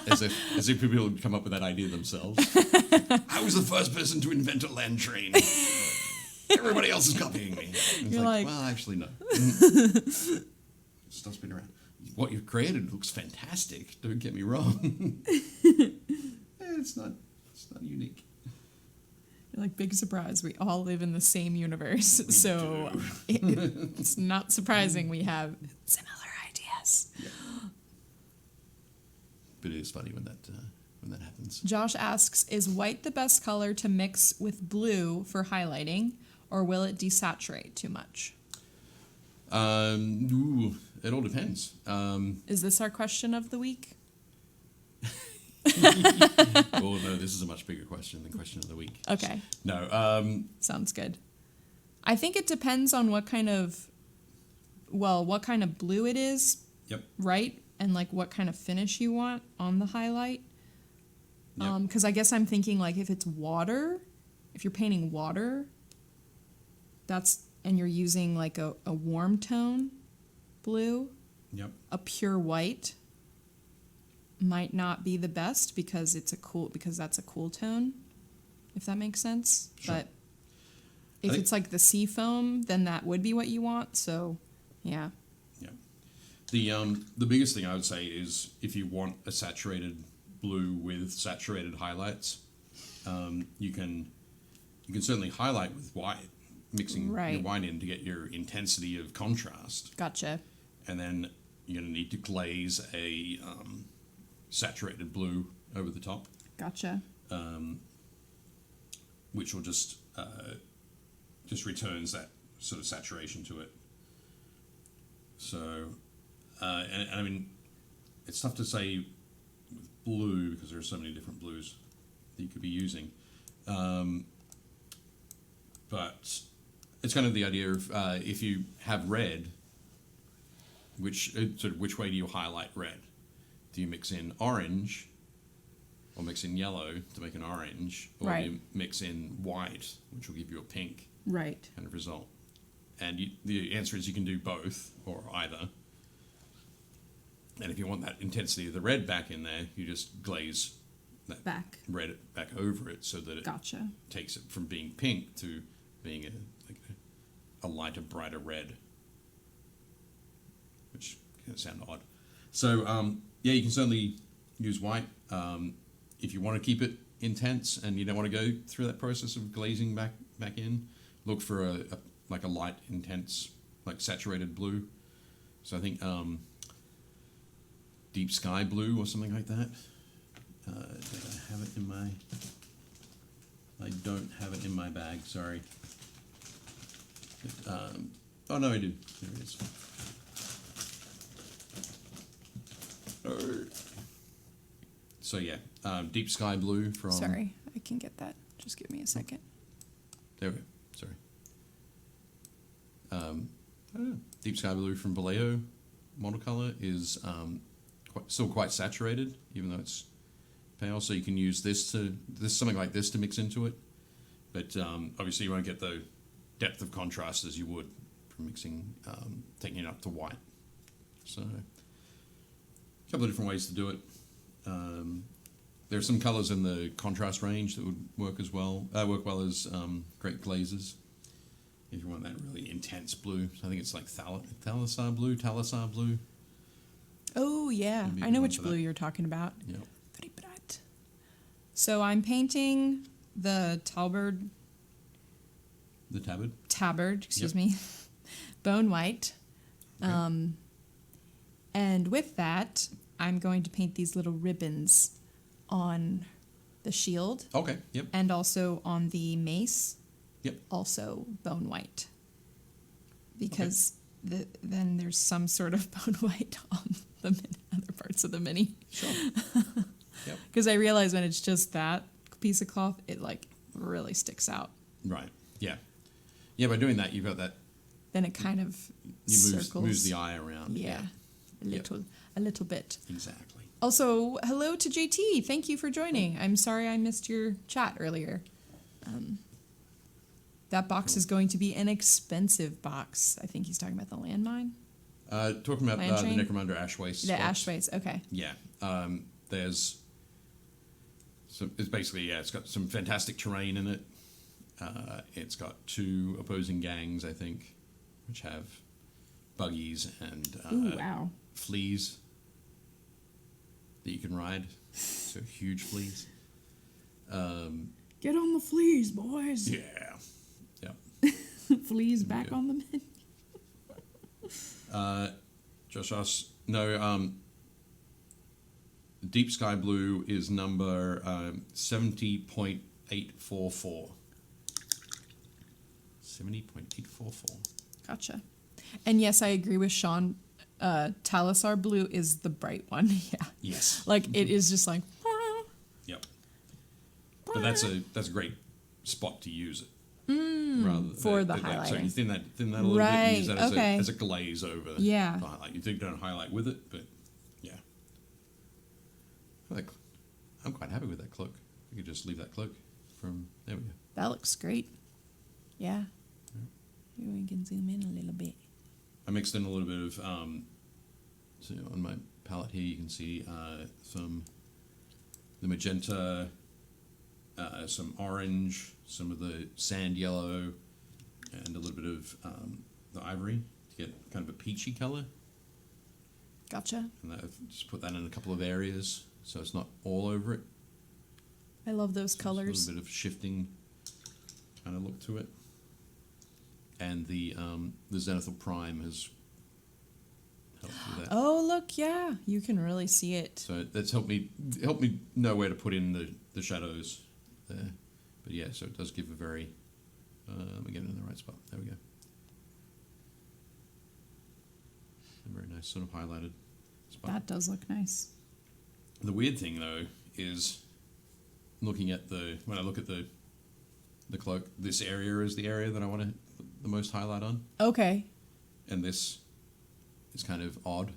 as if people would come up with that idea themselves. I was the first person to invent a land train. Everybody else is copying me. And You're like, well, actually, no. Stuff's been around. What you've created looks fantastic. Don't get me wrong. It's not unique. You're like, big surprise. We all live in the same universe, so it's not surprising we have similar ideas. Yeah. But it is funny when that when that happens. Josh asks, is white the best color to mix with blue for highlighting, or will it desaturate too much? It all depends. Is this our question of the week? Oh no, this is a much bigger question than question of the week. Okay. No. Sounds good. I think it depends on what kind of blue it is. Yep. Right? And like what kind of finish you want on the highlight. Yep. Because I guess I'm thinking like if it's water, if you're painting water, and you're using like a warm tone blue, Yep. a pure white might not be the best because that's a cool tone, if that makes sense. Sure. But if it's like the sea foam, then that would be what you want. So, yeah. Yeah. The biggest thing I would say is if you want a saturated blue with saturated highlights, you can certainly highlight with white, mixing your white in to get your intensity of contrast. Gotcha. And then you're going to need to glaze a saturated blue over the top. Gotcha. Which will just returns that sort of saturation to it. So, and I mean, it's tough to say with blue because there are so many different blues that you could be using. But it's kind of the idea of if you have red, which way do you highlight red? Do you mix in orange or mix in yellow to make an orange, or do you mix in white, which will give you a pink kind of result? And the answer is you can do both or either. And if you want that intensity of the red back in there, you just glaze that red back over it so that it takes it from being pink to being a lighter, brighter red, which can sound odd. So, you can certainly use white. If you want to keep it intense and you don't want to go through that process of glazing back in, look for a light, intense, like saturated blue. So I think deep sky blue or something like that. Did I have it in my... I don't have it in my bag, sorry. Oh no, I do. There it is. So yeah, deep sky blue from... Sorry, I can get that. Just give me a second. There we go. Sorry. Deep sky blue from Vallejo watercolor is still quite saturated, even though it's pale. So you can use something like this to mix into it. But obviously you won't get the depth of contrast as you would from mixing, taking it up to white. So a couple of different ways to do it. There are some colors in the contrast range that would work well as great glazes. If you want that really intense blue, so I think it's like thalassar blue. Oh yeah, I know which blue you're talking about. Yeah. Very bright. So I'm painting the tabard. The tabard. Tabard, excuse me. Bone white. Okay. And with that, I'm going to paint these little ribbons on the shield. Okay. Yep. And also on the mace. Yep. Also bone white. Because then there's some sort of bone white on the other parts of the mini. Sure. Yep. Because I realize when it's just that piece of cloth, it really sticks out. Right. Yeah. Yeah. By doing that, you've got that. Then it kind of circles. Moves the eye around. Yeah. A little bit. Exactly. Also, hello to JT. Thank you for joining. I'm sorry I missed your chat earlier. That box is going to be an expensive box. I think he's talking about the landmine. Talking about the Necromunda ash waste. The ash waste. Okay. Yeah. There's. So it's basically it's got some fantastic terrain in it. It's got 2 opposing gangs, I think, which have buggies and fleas that you can ride. So huge fleas. Get on the fleas, boys. Yeah. Fleas back on the menu. Josh asks, no, deep sky blue is number 70.844. 70.844. Gotcha. And yes, I agree with Sean. Talisar blue is the bright one. Yeah. Yes. Like it is just like. Yep. But that's a great spot to use it. For the highlighting. So you thin that a little bit and use that as a glaze over the highlight. You don't highlight with it, but yeah. I'm quite happy with that cloak. You could just leave that cloak from there we go. That looks great. Yeah. Here we can zoom in a little bit. I mixed in a little bit of so on my palette here you can see some the magenta, some orange, some of the sand yellow, and a little bit of the ivory to get kind of a peachy color. Gotcha. And I've just put that in a couple of areas so it's not all over it. I love those So colors. a little bit of shifting kind of look to it. And the Zenithal Prime has helped with that. Oh, look, yeah. You can really see it. So that's helped me know where to put in the shadows there. But yeah, so it does give a very let me get it in the right spot. There we go. A very nice sort of highlighted spot. That does look nice. The weird thing though is looking at when I look at the cloak, this area is the area that I want to put the most highlight on. Okay. And this is kind of odd.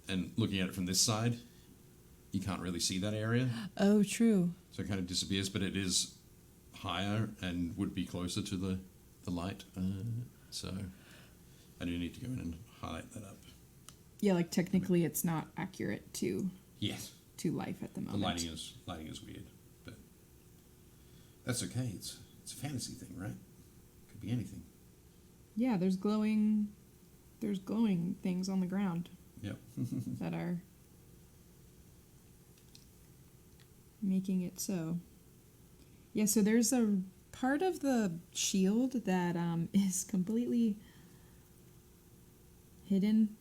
And looking at it from this side, you can't really see that area. Oh, true. So it kind of disappears, but it is higher and would be closer to the light. So I do need to go in and highlight that up. Yeah, like technically it's not accurate to Yes. to life at the moment. The lighting is weird, but that's okay. It's a fantasy thing, right? Could be anything. Yeah, there's glowing things on the ground. Yep. That are making it so. Yeah, so there's a part of the shield that is completely hidden,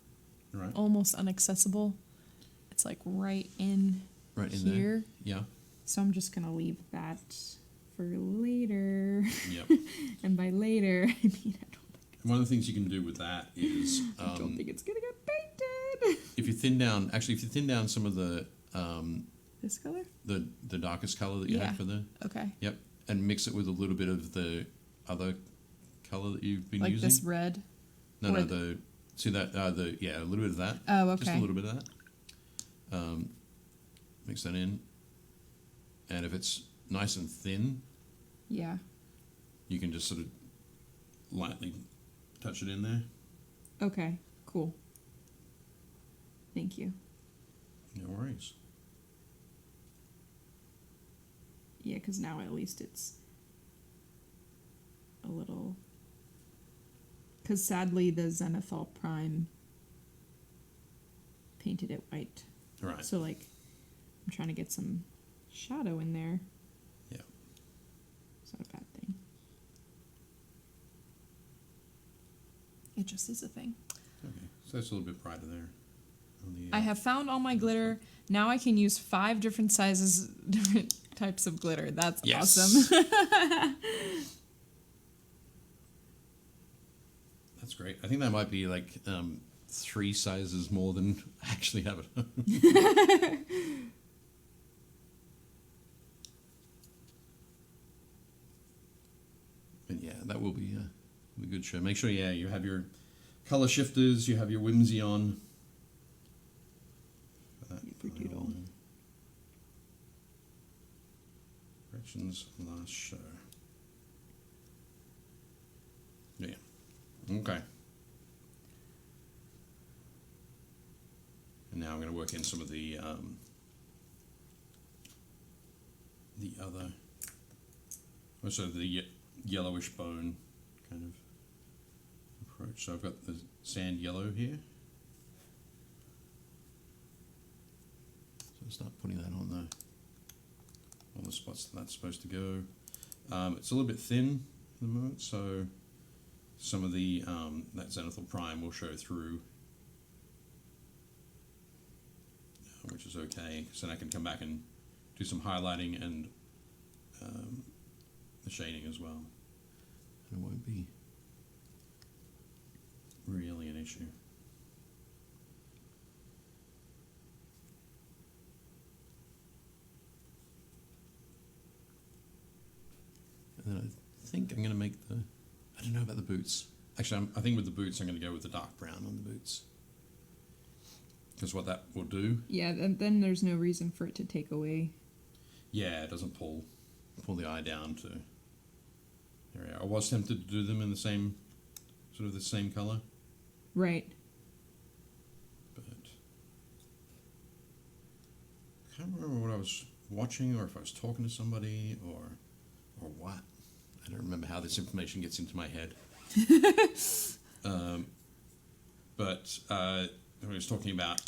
Right. almost inaccessible. It's like right in here. There. Yeah. So I'm just going to leave that for later. Yep. And by later, I mean I don't think One of the things you can do with that is I don't think it's going to get painted. if you thin down some of the This color? the darkest color that you Yeah. had for the Okay. Yep, and mix it with a little bit of the other color that you've been Like using. this red? No, or a little bit of that. Oh, okay. Just a little bit of that. Mix that in, and if it's nice and thin, Yeah. you can just sort of lightly touch it in there. Okay, cool. Thank you. No worries. Yeah, because now at least it's a little... Because sadly the Zenithal Prime painted it white. Right. So, like, I'm trying to get some shadow in there. Yeah. It's not a bad thing. It just is a thing. Okay, so that's a little bit brighter there. On the, I have found all my glitter. Now I can use 5 different sizes, different types of glitter. That's Yes. awesome. That's great. I think that might be like 3 sizes more than I actually have at home. But yeah, that will be a good show. Make sure, you have your color shifters, you have your whimsy on. Yipperdoodle. Gretchen's last show. Yeah. Okay. And now I'm going to work in some of the other, also the yellowish bone kind of approach. So I've got the sand yellow here. So I'll start putting that on the spots that's supposed to go. It's a little bit thin at the moment, so some of the that Zenithal Prime will show through which is okay. So then I can come back and do some highlighting and the shading as well. And it won't be really an issue. And then I think I'm going to make the... I don't know about the boots. Actually, I think with the boots, I'm going to go with the dark brown on the boots. Because what that will do... Yeah, and then there's no reason for it to take away. Yeah, it doesn't pull the eye down to... area. I was tempted to do them in the same... sort of the same colour. Right. But... I can't remember what I was watching, or if I was talking to somebody, or what. I don't remember how this information gets into my head. But I was talking about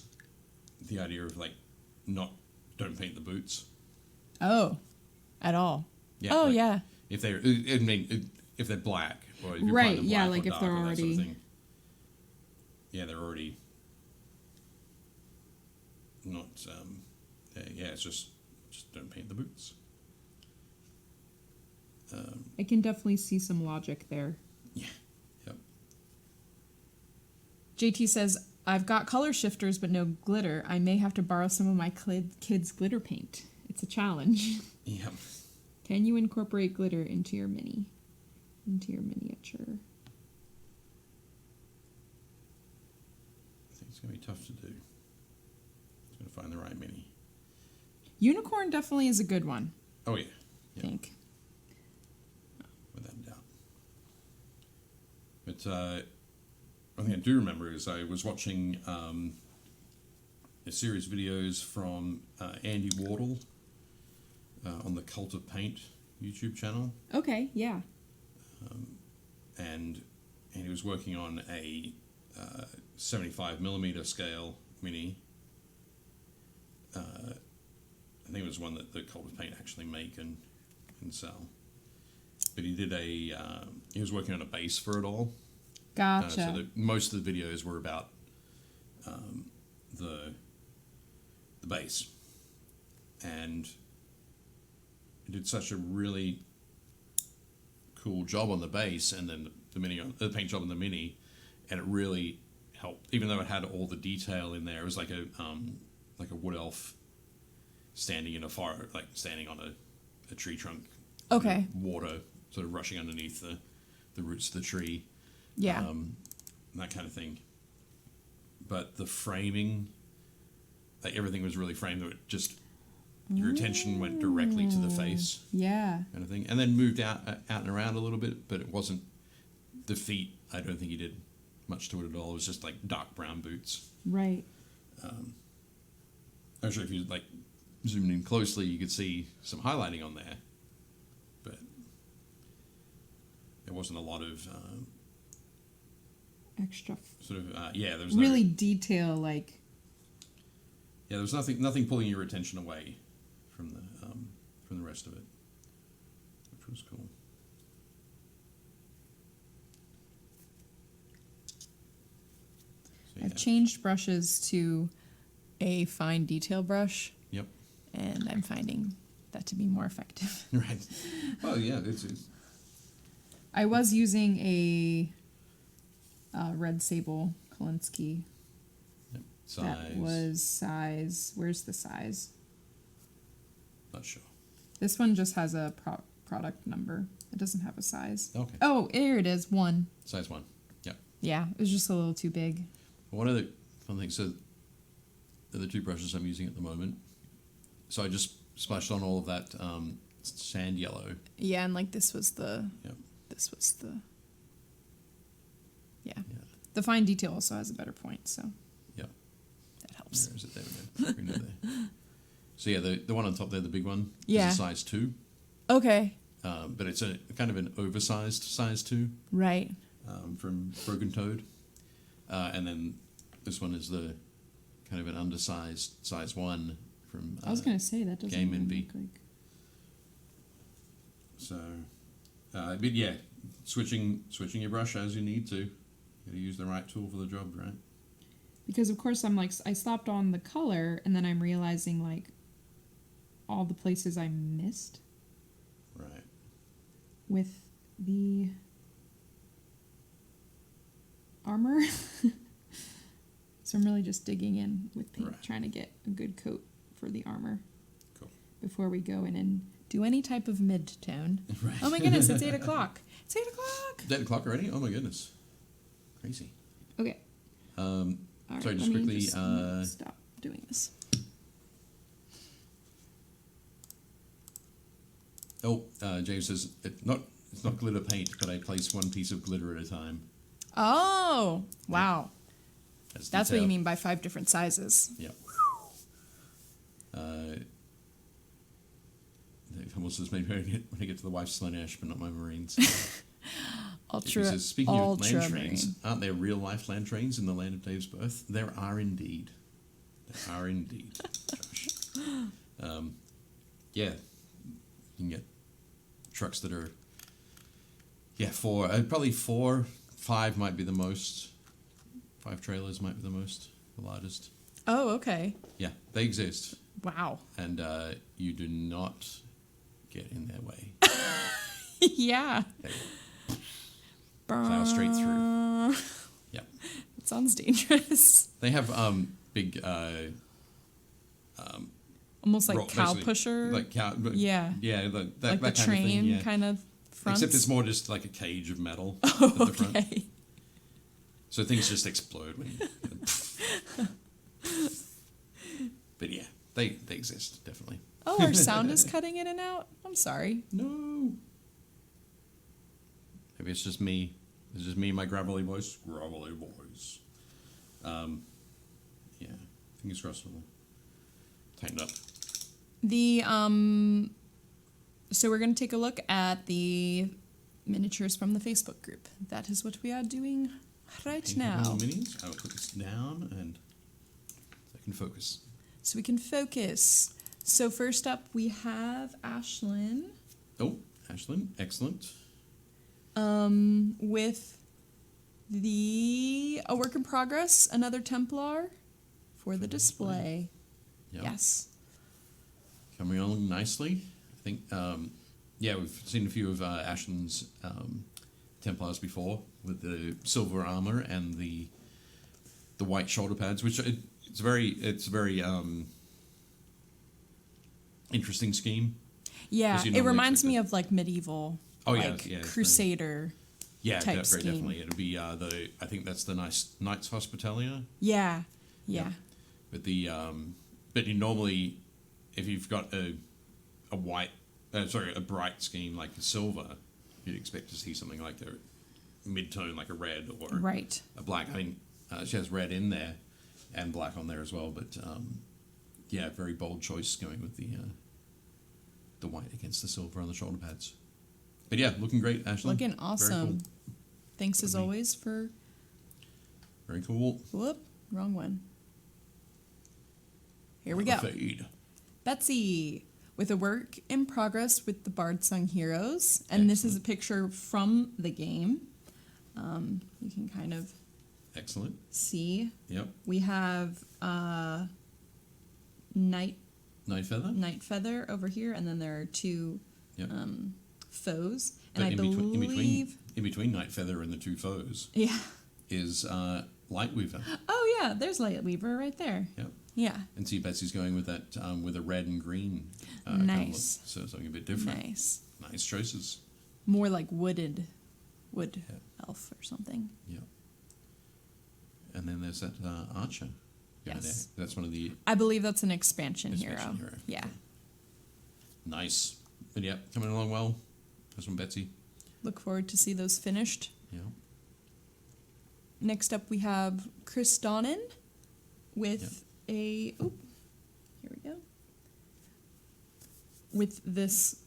the idea of like don't paint the boots. Oh, at all. Yeah. Oh, like, yeah. If they're, I mean, if they're black, or if you're Right, painting them yeah, black like or if dark they're or that already... sort of thing. Yeah, they're already not. Yeah, it's just don't paint the boots. I can definitely see some logic there. Yeah. Yep. JT says, I've got color shifters but no glitter. I may have to borrow some of my kids' glitter paint. It's a challenge. Yep. Can you incorporate glitter into your miniature? I think it's going to be tough to do. It's going to find the right mini. Unicorn definitely is a good one. Oh, yeah. I think. Without a doubt. But one thing I do remember is I was watching a series of videos from Andy Wardle on the Cult of Paint YouTube channel. Okay, yeah. And he was working on a 75mm scale mini. I think it was one that the Cult of Paint actually make and sell. But he did he was working on a base for it all. Gotcha. So most of the videos were about the base. And he did such a really cool job on the base, and then the paint job on the mini, and it really helped. Even though it had all the detail in there, it was like a wood elf standing in a fire, like standing on a tree trunk. Okay. Water sort of rushing underneath the roots of the tree. Yeah. That kind of thing. But the framing, like everything was really framed. That it just your attention went directly to the face. Yeah. Kind of thing, and then moved out and around a little bit, but it wasn't the feet. I don't think he did much to it at all. It was just like dark brown boots. Right. I'm sure if you like zoomed in closely, you could see some highlighting on there, but there wasn't a lot of Extra. sort of there was really no, detail, like. yeah, there was nothing pulling your attention away from the rest of it, which was cool. So, I've changed brushes to a fine detail brush. Yep. And I'm finding that to be more effective. Right. Well, yeah, it's I was using a red sable Kolinsky. yep. Size. That was size. Where's the size? Not sure. This one just has a product number. It doesn't have a size. Okay. Oh, here it is. 1. Size 1. Yep. Yeah, it was just a little too big. One of the fun things, so the two brushes I'm using at the moment. So I just splashed on all of that sand yellow. Yeah, and like this was the. Yep. This was the. Yeah. The fine detail also has a better point, so. Yep. That helps. Where is it? There we go. Bring it there. So yeah, the one on top there, the big one, Yeah. is a size 2. Okay. But it's a kind of an oversized size 2 Right. from Broken Toad. And then this one is the kind of an undersized size 1 from I was going to say, that doesn't Game even Envy. look like... So, but yeah, switching your brush as you need to. You gotta use the right tool for the job, right? Because of course I'm like, I stopped on the color and then I'm realizing like all the places I missed. Right. With the armor. So I'm really just digging in with paint, trying to get a good coat for the armor. Cool. Before we go in and do any type of mid-tone. Right. Oh my goodness, it's 8 o'clock. It's 8 o'clock. 8 o'clock already? Oh my goodness. Crazy. Okay. All right, sorry, just quickly. Stop doing this. James says it's not glitter paint, but I place one piece of glitter at a time. Oh, wow. That's what you detail. mean by 5 different sizes. Yeah. Dave almost says maybe when I get to the wife's Slanesh, but not my Marines. Ultra, He says, speaking of land ultra trains, marine. aren't there real life land trains in the land of Dave's birth? There are indeed. There are indeed, Josh. Yeah, you can get trucks that are, probably 4, 5 might be the most. 5 trailers might be the most, the largest. Oh, okay. Yeah, they exist. Wow. And you do not get in their way. Yeah. They plow straight through. Yeah. It sounds dangerous. They have big Almost like roll- cow basically, pusher. like cow. Yeah. Yeah, like that the kind train of thing. Yeah. kind of fronts. Except it's more just like a cage of metal Oh, at the front. okay. So things just explode when you. But yeah, they exist definitely. Oh, our sound is cutting in and out. I'm sorry. No. Maybe it's just me. It's just me and my gravelly voice. Gravelly voice. Yeah. Fingers crossed it'll tighten up. The so we're going to take a look at the miniatures from the Facebook group. That is what we are doing right Painting now. little minis. I will put this down and so I can focus. So we can focus. So first up we have Ashlyn. Oh, Ashlyn, excellent. With a work in progress, another Templar for the display. Yep. Yes. Coming along nicely. I think, we've seen a few of Ashlyn's Templars before with the silver armor and the white shoulder pads, which it's very interesting scheme. Yeah, you it normally reminds expect me of like medieval, it's Crusader. Yeah, type very scheme. definitely. It'll be I think that's the Knights Hospitalia. Yeah. With the but you normally, if you've got a bright scheme like a silver, you'd expect to see something like a mid-tone, like a red or Right. a black. I mean, she has red in there and black on there as well, but very bold choice going with the white against the silver on the shoulder pads. But yeah, looking great, Ashley. Looking Very awesome. cool. Thanks as always for... Very cool. Whoop, wrong one. Here we The go. Fade. Betsy, with a work in progress with the Bardsung heroes. And this is a picture from the game. You can kind of Excellent. see. Yep. We have Night Feather. over here, and then there are 2 Yep. foes. But And I believe... in between Night Feather and the 2 foes Yeah. is Lightweaver. Oh, yeah, there's Lightweaver right there. Yep. Yeah. And see, Betsy's going with that with a red and green. Nice. So something a bit different. Nice. Nice choices. More like wood Yeah. elf or something. Yeah. And then there's that Archer. guy Yes. there. That's one of the I believe that's an expansion hero. hero. Yeah. Nice. But yeah, coming along well. That's from Betsy. Look forward to see those finished. Yeah. Next up we have Chris Donnan with here we go. With this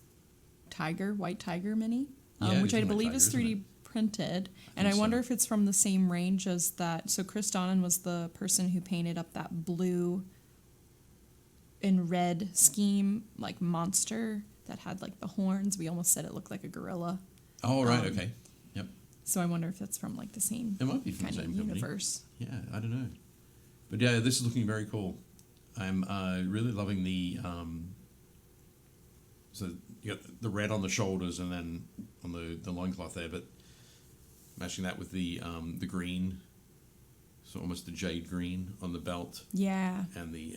white tiger mini, Yeah, which it I is a white believe tiger, is isn't 3D it? printed. And think I wonder so. if it's from the same range as that. So Chris Donnan was the person who painted up that blue and red scheme, like monster that had like the horns. We almost said it looked like a gorilla. Oh, right. Okay. Yep. So I wonder if that's from like the same It might be from kind the of same company. universe. Yeah, I don't know. But yeah, this is looking very cool. I'm really loving the so you got the red on the shoulders and then on the loincloth there, but matching that with the green, so almost the jade green on the belt. Yeah. And the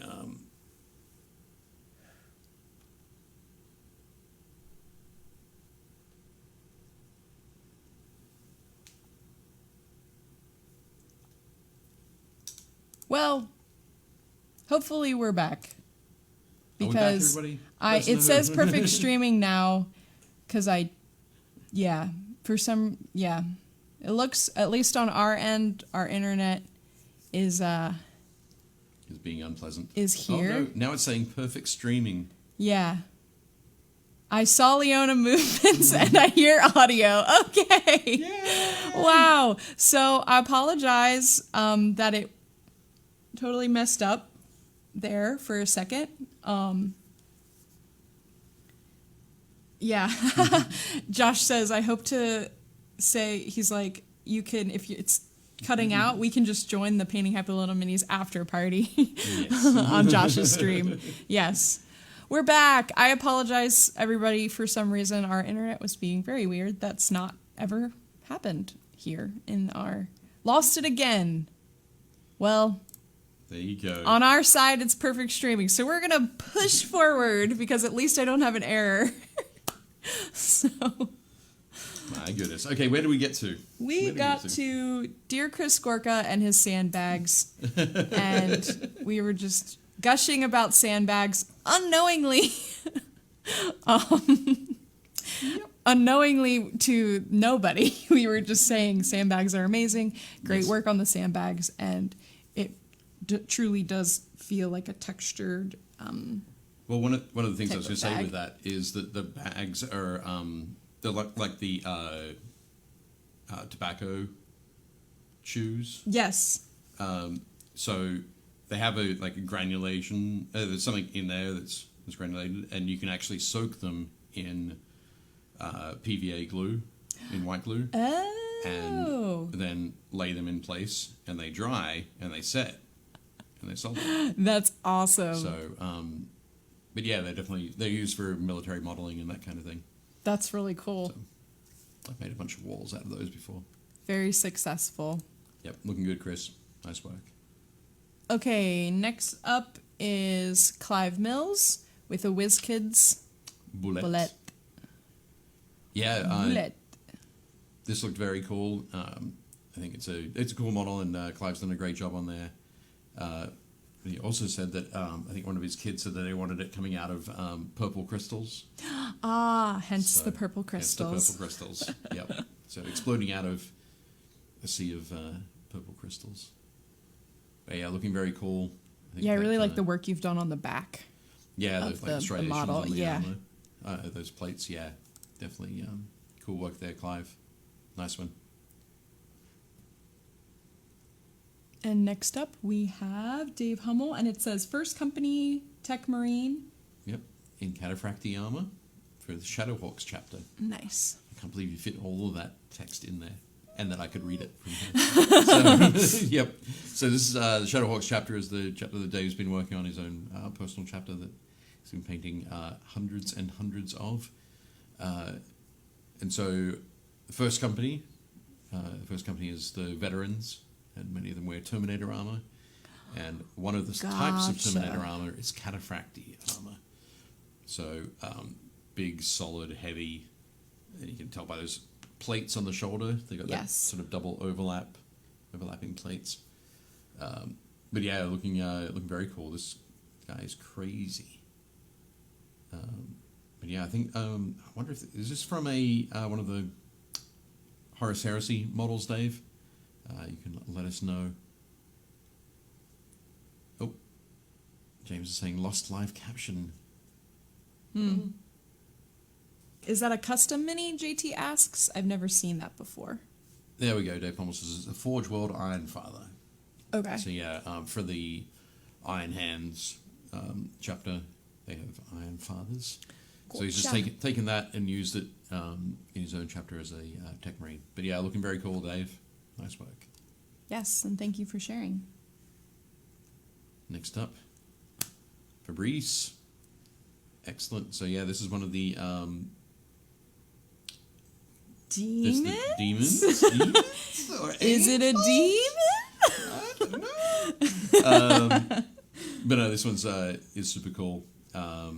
Well, hopefully we're back. Are we back, Because everybody? it says perfect streaming now, because it looks, at least on our end, our internet is being unpleasant. is here. Oh, no. Now it's saying perfect streaming. Yeah. I saw Leona movements and I hear audio. Okay. Yay! Wow. So I apologize that it totally messed up there for a second. Yeah. Josh says, I hope to say, he's like, you can, if it's cutting out, we can just join the Painting Happy Little Minis after party Yes. on Josh's stream. Yes. We're back. I apologize, everybody. For some reason, our internet was being very weird. That's not ever happened here in our... Lost it again. Well, There you go. on our side, it's perfect streaming. So we're going to push forward because at least I don't have an error. So My goodness. Okay, where do we get to? we Where do got get to Dear Chris Gorka and his sandbags. And we were just gushing about sandbags unknowingly. Unknowingly to nobody. We were just saying sandbags are amazing. Great Yes. work on the sandbags. And it truly does feel like a textured... Well, one of the things I was type going to of say bag. with that is that the bags are they're like the tobacco chews. Yes. So they have a granulation. There's something in there that's granulated, and you can actually soak them in PVA glue, in white glue, Oh. and then lay them in place, and they dry and they set, and they're solid. That's awesome. So, but yeah, they're used for military modeling and that kind of thing. That's really cool. So, I've made a bunch of walls out of those before. Very successful. Yep, looking good, Chris. Nice work. Okay, next up is Clive Mills with a WizKids bullet. Yeah, Bullet. this looked very cool. I think it's a cool model, and Clive's done a great job on there. He also said that I think one of his kids said that they wanted it coming out of purple crystals. Hence So, the purple crystals. Hence the purple crystals. Yep. So exploding out of a sea of purple crystals. But yeah, looking very cool. I really like the work you've done on the back. Yeah, of the striations model, on the yeah. armor. Those plates, yeah. Definitely cool work there, Clive. Nice one. And next up we have Dave Hummel, and it says First Company Tech Marine. Yep. In Cataphracti armor for the Shadowhawks chapter. Nice. I can't believe you fit all of that text in there. And that I could read it from here. So, yep. So this is the Shadowhawks chapter is the chapter that Dave's been working on, his own personal chapter that he's been painting hundreds and hundreds of. And so the first company is the veterans, and many of them wear Terminator armor. And one of the types of Gotcha. Terminator armor is Cataphracti armor. So big, solid, heavy, and you can tell by those plates on the shoulder. They got that Yes. sort of double overlapping plates. But yeah, looking very cool. This guy is crazy. But yeah, I think I wonder if is this from a one of the Horus Heresy models, Dave? You can let us know. Oh, James is saying lost live caption. Is that a custom mini, JT asks? I've never seen that before. There we go. Dave Pommel says it's a Forge World Iron Father. Okay. So yeah, for the Iron Hands chapter, they have Iron Fathers. So he's just Gotcha. taken that and used it in his own chapter as a tech marine. But yeah, looking very cool, Dave. Nice work. Yes, and thank you for sharing. Next up, Fabrice. Excellent. So yeah, this is one of the Demons? Demons? Or Is it a demon? I don't know. But no, this one's is super cool. I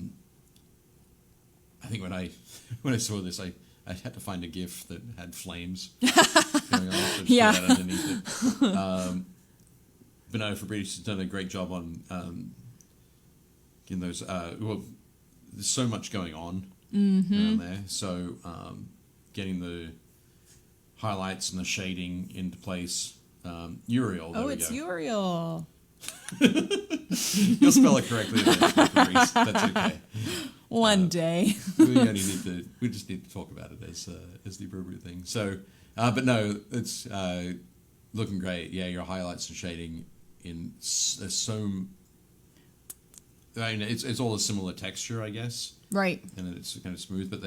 think when I saw this, I had to find a GIF that had flames going on. So Yeah. put that underneath it. But no, Fabrice has done a great job on in those. Well, there's so much going on around there. So getting the highlights and the shading into place. Uriel. There we It's go. Uriel. You'll spell it correctly. Fabrice. That's okay. One day. We just need to talk about it as the appropriate thing. So, but no, it's looking great. Yeah, your highlights and shading I mean, it's all a similar texture, I guess, Right. and it's kind of smooth, but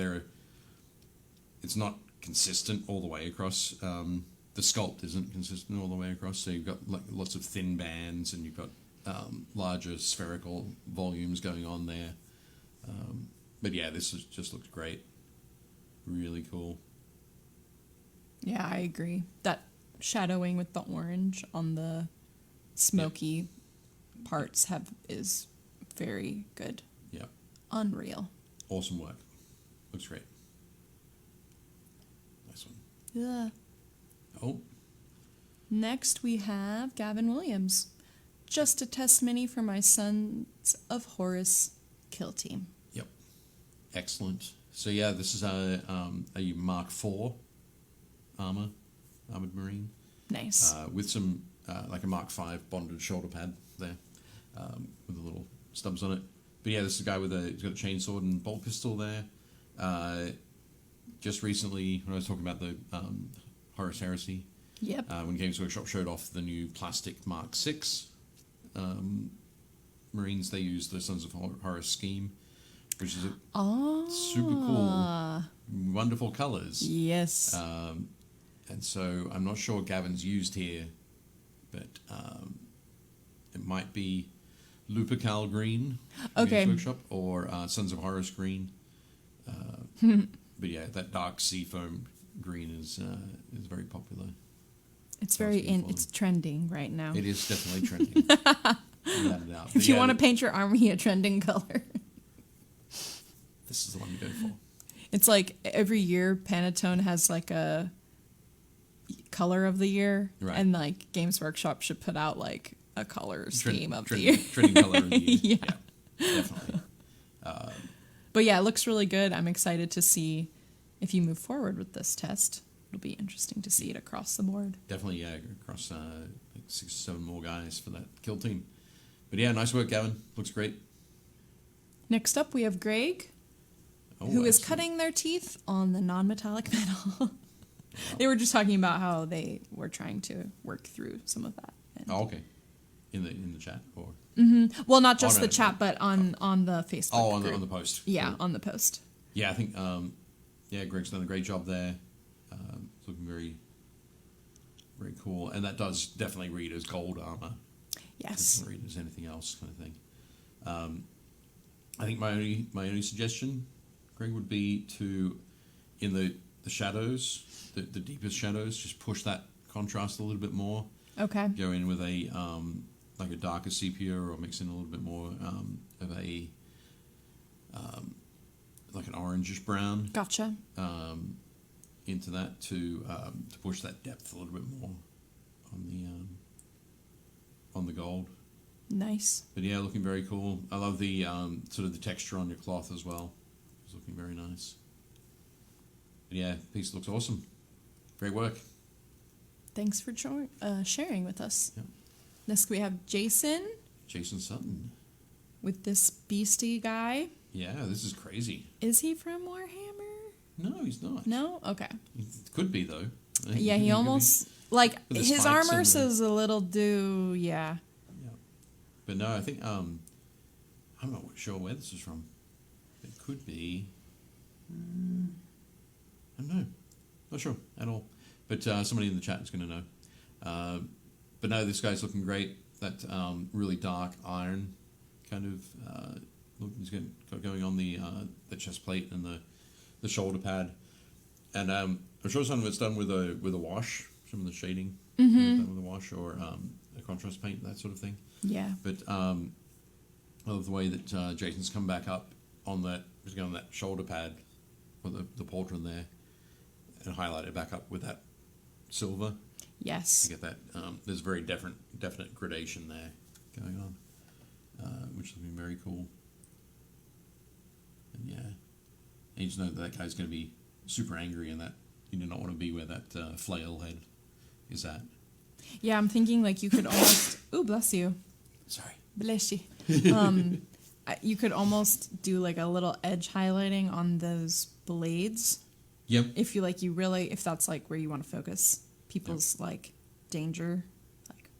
it's not consistent all the way across. The sculpt isn't consistent all the way across, so you've got like lots of thin bands, and you've got larger spherical volumes going on there. But yeah, just looks great. Really cool. Yeah, I agree. That shadowing with the orange on the smoky parts is very good. Yeah. Unreal. Awesome work. Looks great. Nice one. Yeah. Oh, Next we have Gavin Williams. Just a test mini for my Sons of Horus kill team. yep. Excellent. So yeah, this is a Mark IV armored marine, Nice. with some like a Mark V bonded shoulder pad there, with the little stubs on it. But yeah, this is a guy he's got a chainsword and bolt pistol there. Just recently, when I was talking about the Horus Heresy, Yep. when Games Workshop showed off the new plastic Mark VI Marines, they used the Sons of Horus scheme, which is super cool, wonderful colours. Yes. And so I'm not sure what Gavin's used here, but it might be Lupercal green from Okay. Games Workshop, or Sons of Horus green. But yeah, that dark seafoam green is very popular. It's very beautiful. it's trending right now. It is definitely trending. Without a doubt. But If you yeah, want to paint your army a trending color. this is the one to go for. It's like every year Pantone has like a color of the year, Right. and like Games Workshop should put out like a color scheme of the year. Trending color of the year. Yeah. Definitely. But yeah, it looks really good. I'm excited to see if you move forward with this test. It'll be interesting to see it across the board. Definitely, yeah, across like 6 or 7 more guys for that kill team. But yeah, nice work, Gavin. Looks great. Next up, we have Greg, Oh, who is excellent. cutting their teeth on the non-metallic metal. They were just talking about how they were trying to work through some of that. And, Oh, okay. In the chat, or well, not just Oh, the no. chat, but on the Facebook on group. the post. Yeah, Cool. on the post. Yeah, I think Greg's done a great job there. It's looking very, very cool, and that does definitely read as gold armor. Yes. Doesn't read as anything else, kind of thing. I think my only suggestion, Greg, would be to, in the shadows, the deepest shadows, just push that contrast a little bit more. Okay. Go in with a like a darker sepia, or mix in a little bit more of a like an orangish brown Gotcha. into that to push that depth a little bit more on the gold. Nice. But yeah, looking very cool. I love the sort of the texture on your cloth as well. It's looking very nice. But yeah, piece looks awesome. Great work. Thanks for sharing with us. Yep. Next, we have Jason Jason Sutton. with this beastie guy. Yeah, this is crazy. Is he from Warhammer? No, he's not. No? Okay. It could be, though. Yeah, he almost, like, With the his spikes armor and the- says a little yeah. Yeah. But no, I think, I'm not sure where this is from. It could be, I don't know. Not sure at all. But somebody in the chat is going to know. But no, this guy's looking great. that really dark iron kind of look he's got going on the chest plate and the shoulder pad. And I'm sure some of it's done with a wash, some of the shading is done with a wash or a contrast paint, that sort of thing. Yeah. But I love the way that Jason's come back up on that shoulder pad or the pauldron there and highlighted back up with that silver. Yes. You get that. There's very definite gradation there going on, which has been very cool. And yeah, and you just know that guy's going to be super angry, and that you do not want to be where that flail head is at. Yeah, I'm thinking like you could almost. Ooh, bless you. Sorry. Bless you. You could almost do like a little edge highlighting on those blades. Yep. If that's like where you want to focus people's like danger, like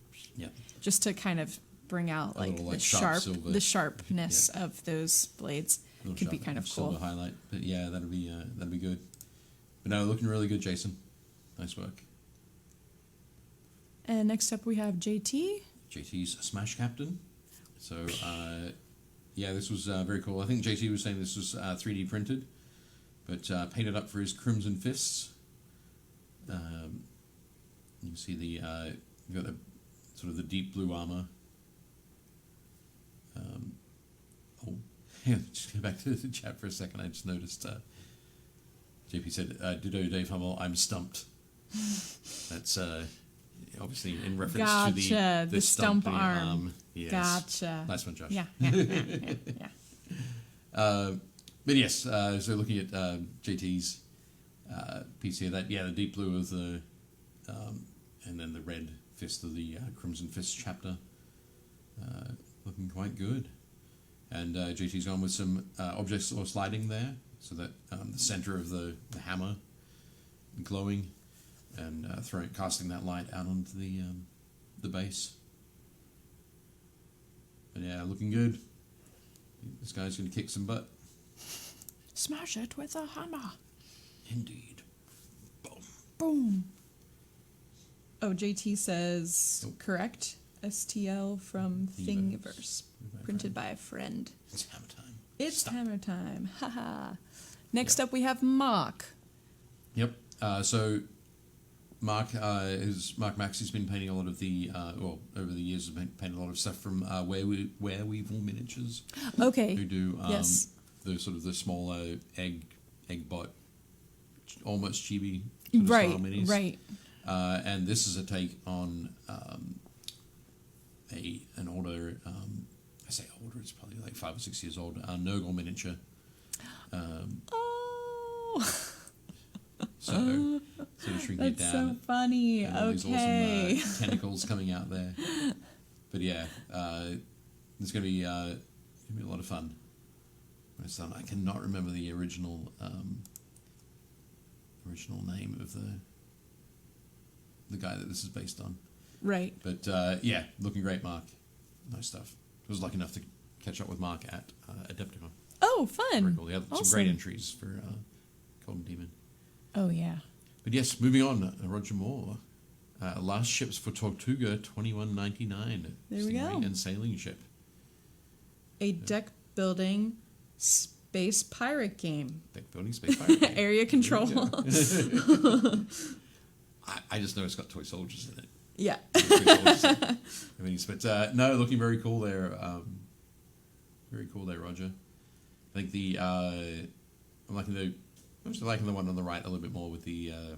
just to kind of bring out like little, the sharp sharpness of those blades could be kind of cool. Silver highlight, but yeah, that'd be good. But no, looking really good, Jason. Nice work. And next up we have JT. JT's Smash Captain. So yeah, this was very cool. I think JT was saying this was 3D printed, but painted up for his Crimson Fists. You can see you've got the sort of the deep blue armor. Just go back to the chat for a second. I just noticed JP said, "Ditto Dave Hummel, I'm stumped." That's obviously in reference to the stump arm. Yes. Gotcha. Nice one, Josh. Yeah. But yes, so looking at JT's piece here, the deep blue of the, and then the red fist of the Crimson Fist chapter, looking quite good. And JT's gone with some objects or sliding there, so that the center of the hammer glowing, and casting that light out onto the base. But yeah, looking good. This guy's going to kick some butt. Smash it with a hammer. Indeed. Boom. Boom. Oh, JT says correct. STL from Thingiverse. Printed by a friend. It's hammer time. It's hammer time. Haha. Next up we have Mark. Yep. So Mark Maxey's been painting a lot of the over the years has been painting a lot of stuff from Wereweevil Miniatures. Okay. Who do yes. the sort of the smaller egg bot, almost chibi right, style minis. Right. And this is a take on an older, I say older, it's probably like 5 or 6 years old, Nurgle miniature. So sort of shrinking it That's down. so funny. And all Okay. these awesome tentacles coming out there. But yeah, it's going to be a lot of fun. I cannot remember the original name of the guy that this is based on. Right. But yeah, looking great, Mark. Nice stuff. I was lucky enough to catch up with Mark at Adepticon. Oh, fun. Very cool. He had some great entries for Golden Demon. Oh, yeah. But yes, moving on, Roger Moore. Last ships for Tortuga, 21.99. There we go. And sailing ship. A deck building space pirate game. Deck building space pirate game. Area control. I just know it's got toy soldiers in it. Yeah. But no, looking very cool there. Very cool there, Roger. I think I'm liking the one on the right a little bit more with the. I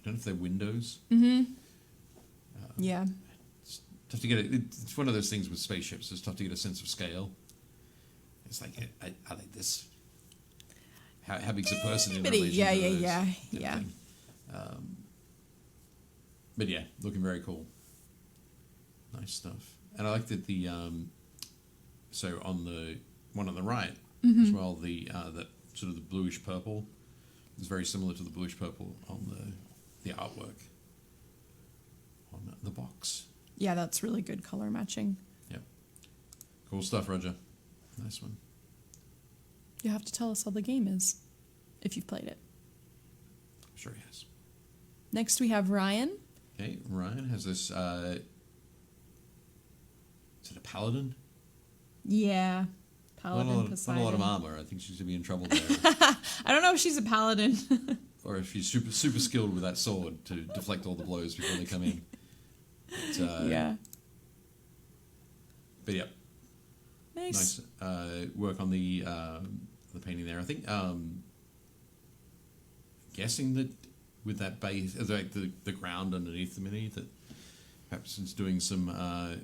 don't know if they're windows. Mm-hmm. Yeah. It's tough to get it. It's one of those things with spaceships. It's tough to get a sense of scale. It's like I like this. How big's a person in relation to those yeah. thing. But yeah, looking very cool. Nice stuff. And I like that the so on the one on the right as well, the that sort of the bluish purple is very similar to the bluish purple on the artwork on the box. Yeah, that's really good color matching. Yep. Cool stuff, Roger. Nice one. You have to tell us how the game is, if you've played it. I'm sure he has. Next we have Ryan. Okay, Ryan has this Is it a paladin? Yeah. Paladin Not a Poseidon. lot of armor. I think she's gonna be in trouble there. I don't know if she's a paladin. Or if she's super skilled with that sword to deflect all the blows before they come in. But, Yeah. But yeah, Nice. nice work on the painting there. I think guessing that with that base, like the ground underneath the mini, that perhaps it's doing some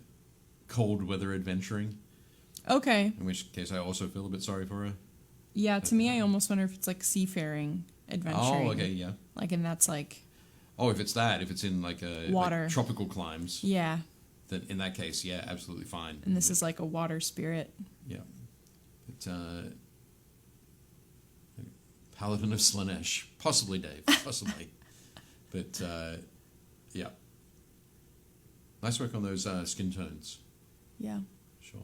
cold weather adventuring. Okay. In which case, I also feel a bit sorry for her. Yeah, to me, I almost wonder if it's like seafaring adventuring. Oh, okay, yeah. Like, and that's like, Oh, if it's that, if it's in like a Water. like tropical climes, yeah. then in that case, yeah, absolutely fine. And this is like a water spirit. Yeah. But, Paladin of Slanesh. Possibly, Dave. Possibly. But, yeah. Nice work on those skin tones. Yeah. Sure.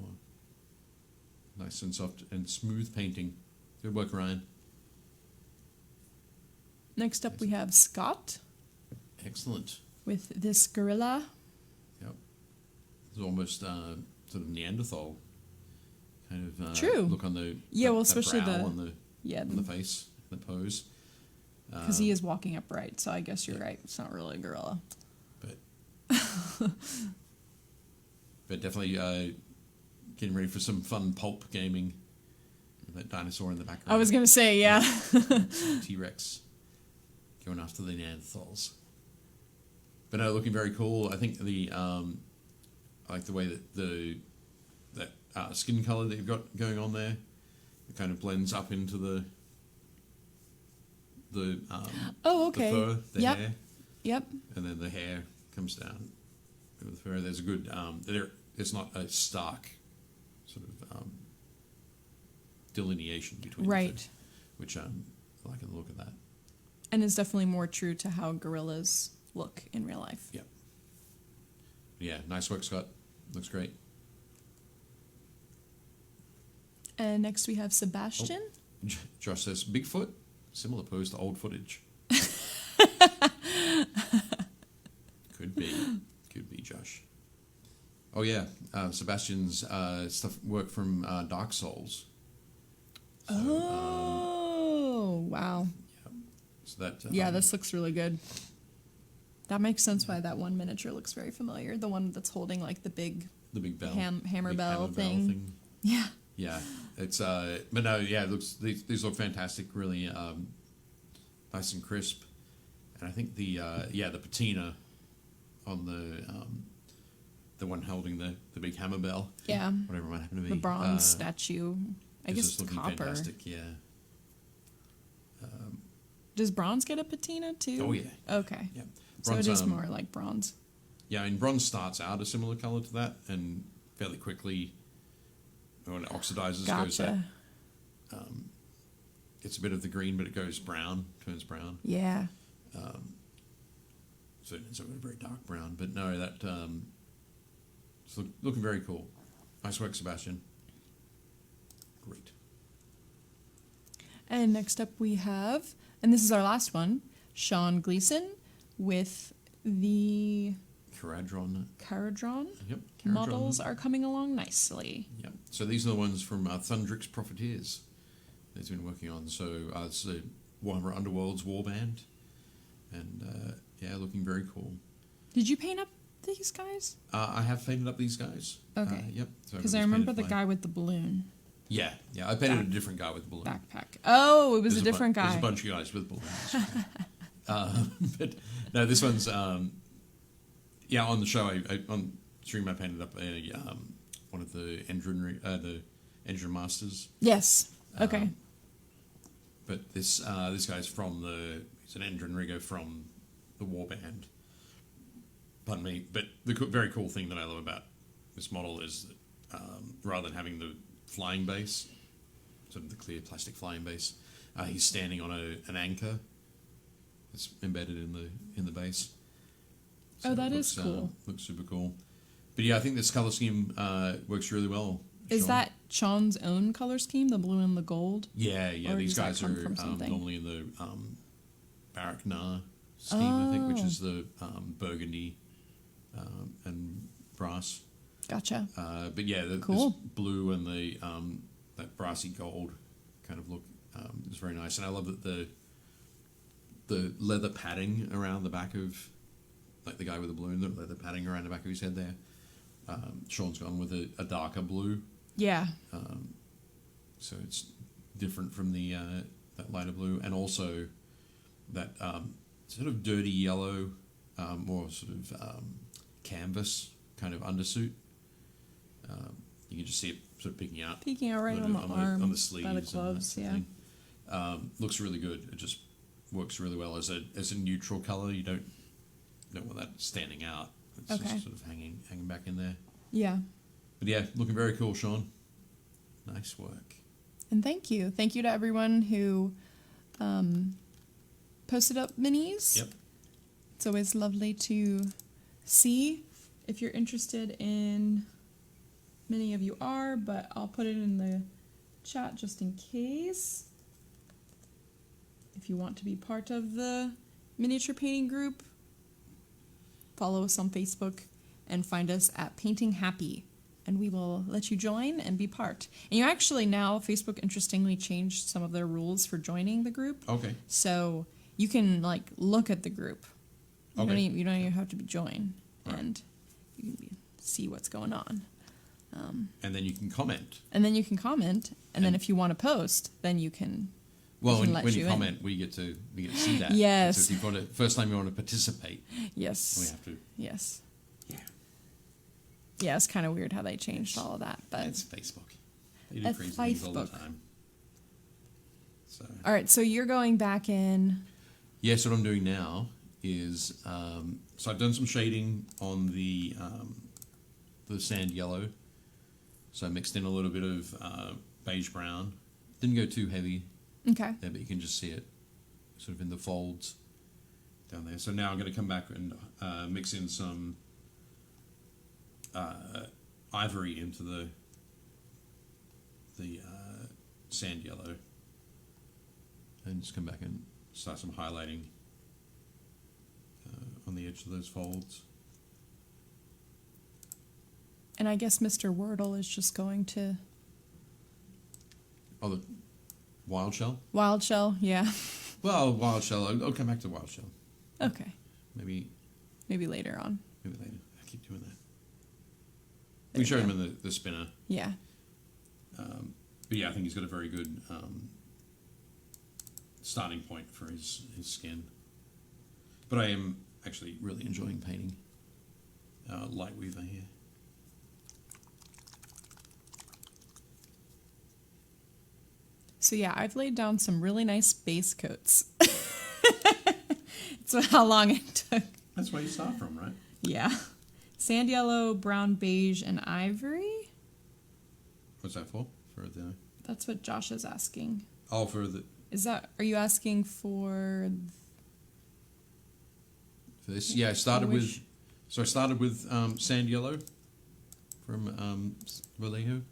Nice and soft and smooth painting. Good work, Ryan. Next up, we have Scott Excellent. with this gorilla. Yep. It's almost sort of Neanderthal kind of True. look on the Yeah, well, that especially brow the- on the Yeah, on the face, the pose. because he is walking upright, so I guess you're right. It's not really a gorilla. But definitely getting ready for some fun pulp gaming. With that dinosaur in the background. I was going to say, yeah. T-Rex going after the Neanderthals. But no, looking very cool. I think the I like the way that that skin color that you've got going on there. It kind of blends up into the Oh, okay. the fur, the Yep. hair, Yep. and then the hair comes down with the fur. There's a good it's not a stark sort of delineation between the Right. two, which I like the look of that. And it's definitely more true to how gorillas look in real life. Yeah. Yeah, nice work, Scott. Looks great. And next we have Sebastian. Josh says, Bigfoot, similar pose to old footage. Could be, Josh. Oh yeah, Sebastian's work from Dark Souls. So, Oh, wow. so that Yeah, this looks really good. That makes sense why that one miniature looks very familiar. The one that's holding like the big the big bell, hammer big bell thing. Yeah. Yeah, it's but no, yeah, it looks these look fantastic, really nice and crisp, and I think the patina on the one holding the big hammer bell, Yeah. whatever it might happen to be, The bronze statue. I is guess just it's looking copper. fantastic. Yeah. Does bronze get a patina too? Oh yeah. Okay. Yeah. So it is more like bronze. Yeah, and bronze starts out a similar color to that, and fairly quickly, when it oxidizes, goes that. Gotcha. It's a bit of the green, but it goes brown, turns brown. Yeah. So it's a very dark brown. But no, that it's looking very cool. Nice work, Sebastian. Great. And next up we have, and this is our last one, Sean Gleason with the Caradron. Caradron. Yep. Models are coming along nicely. Yep. So these are the ones from Thundrix Profiteers that he's been working on. So it's the Warhammer Underworld's Warband. And yeah, looking very cool. Did you paint up these guys? I have painted up these guys. Okay. Yep. Because I remember the guy with the balloon Yeah. I painted a different guy with the balloon. backpack. Oh, it was There's a different guy. There's a bunch of guys with balloons. But no, this one's on the show. On stream, I painted up one of the engine masters. Yes. Okay. But this guy's he's an engine rigger from the Warband. Pardon me. But the very cool thing that I love about this model is that rather than having the flying base, sort of the clear plastic flying base, he's standing on an anchor. It's embedded in the base. So that is cool. Looks super cool. But yeah, I think this color scheme works really well. Is Sean. that Sean's own color scheme, the blue and the gold? Yeah. Or These does that guys come are from something? normally in the Barak Nar scheme, I think, which is the burgundy and brass. Gotcha. But yeah, Cool. this blue and the that brassy gold kind of look is very nice, and I love that the leather padding around the back of, like the guy with the balloon, the leather padding around the back of his head there. Sean's gone with a darker blue, Yeah. so it's different from the that lighter blue, and also that sort of dirty yellow, more sort of canvas kind of undersuit. You can just see it sort of picking out. Peeking out right on the arm. on the sleeves, by the gloves, and that sort of thing. Looks really good. It just works really well as a neutral color. You don't want that standing out. It's Okay. just sort of hanging back in there. Yeah. But yeah, looking very cool, Sean. Nice work. And thank you. Thank you to everyone who posted up minis. Yep. It's always lovely to see. If you're interested in, many of you are, but I'll put it in the chat just in case. If you want to be part of the miniature painting group, follow us on Facebook and find us at Painting Happy, and we will let you join and be part. And you actually now, Facebook interestingly changed some of their rules for joining the group. Okay. So you can like look at the group. You Okay. don't even have to be joined, Right. and you can see what's going on. And then you can comment. And then you can comment, and then And- if you want to post, then you can. Well, can when let you you in. comment, we get to see that. Yes. So if you've got it, first time you want to participate, Yes. we have to. Yes. Yeah. Yeah, it's kind of weird how they changed all of that, but It's Facebook. They do It's crazy things all the Facebook. time. So all right. So you're going back in. yes, what I'm doing now is so I've done some shading on the sand yellow. So I mixed in a little bit of beige brown. Didn't go too heavy Okay. there, but you can just see it sort of in the folds down there. So now I'm going to come back and mix in some ivory into the sand yellow, and just come back and start some highlighting on the edge of those folds. And I guess Mr. Wordle is just going to Oh, the wild shell? Wild Shell. Yeah. Well, wild shell. I'll come back to wild shell. Okay. Maybe Later on. later. I keep doing that. There We you show him go. in the spinner. Yeah. But yeah, I think he's got a very good starting point for his skin. But I am actually really enjoying painting Lightweaver here. So yeah, I've laid down some really nice base coats. It's how long it took. That's where you start from, right? Yeah. Sand yellow, brown, beige, and ivory. What's that for? For the That's what Josh is asking. for the Are you asking for this? Yeah, I started with which- sand yellow from Vallejo.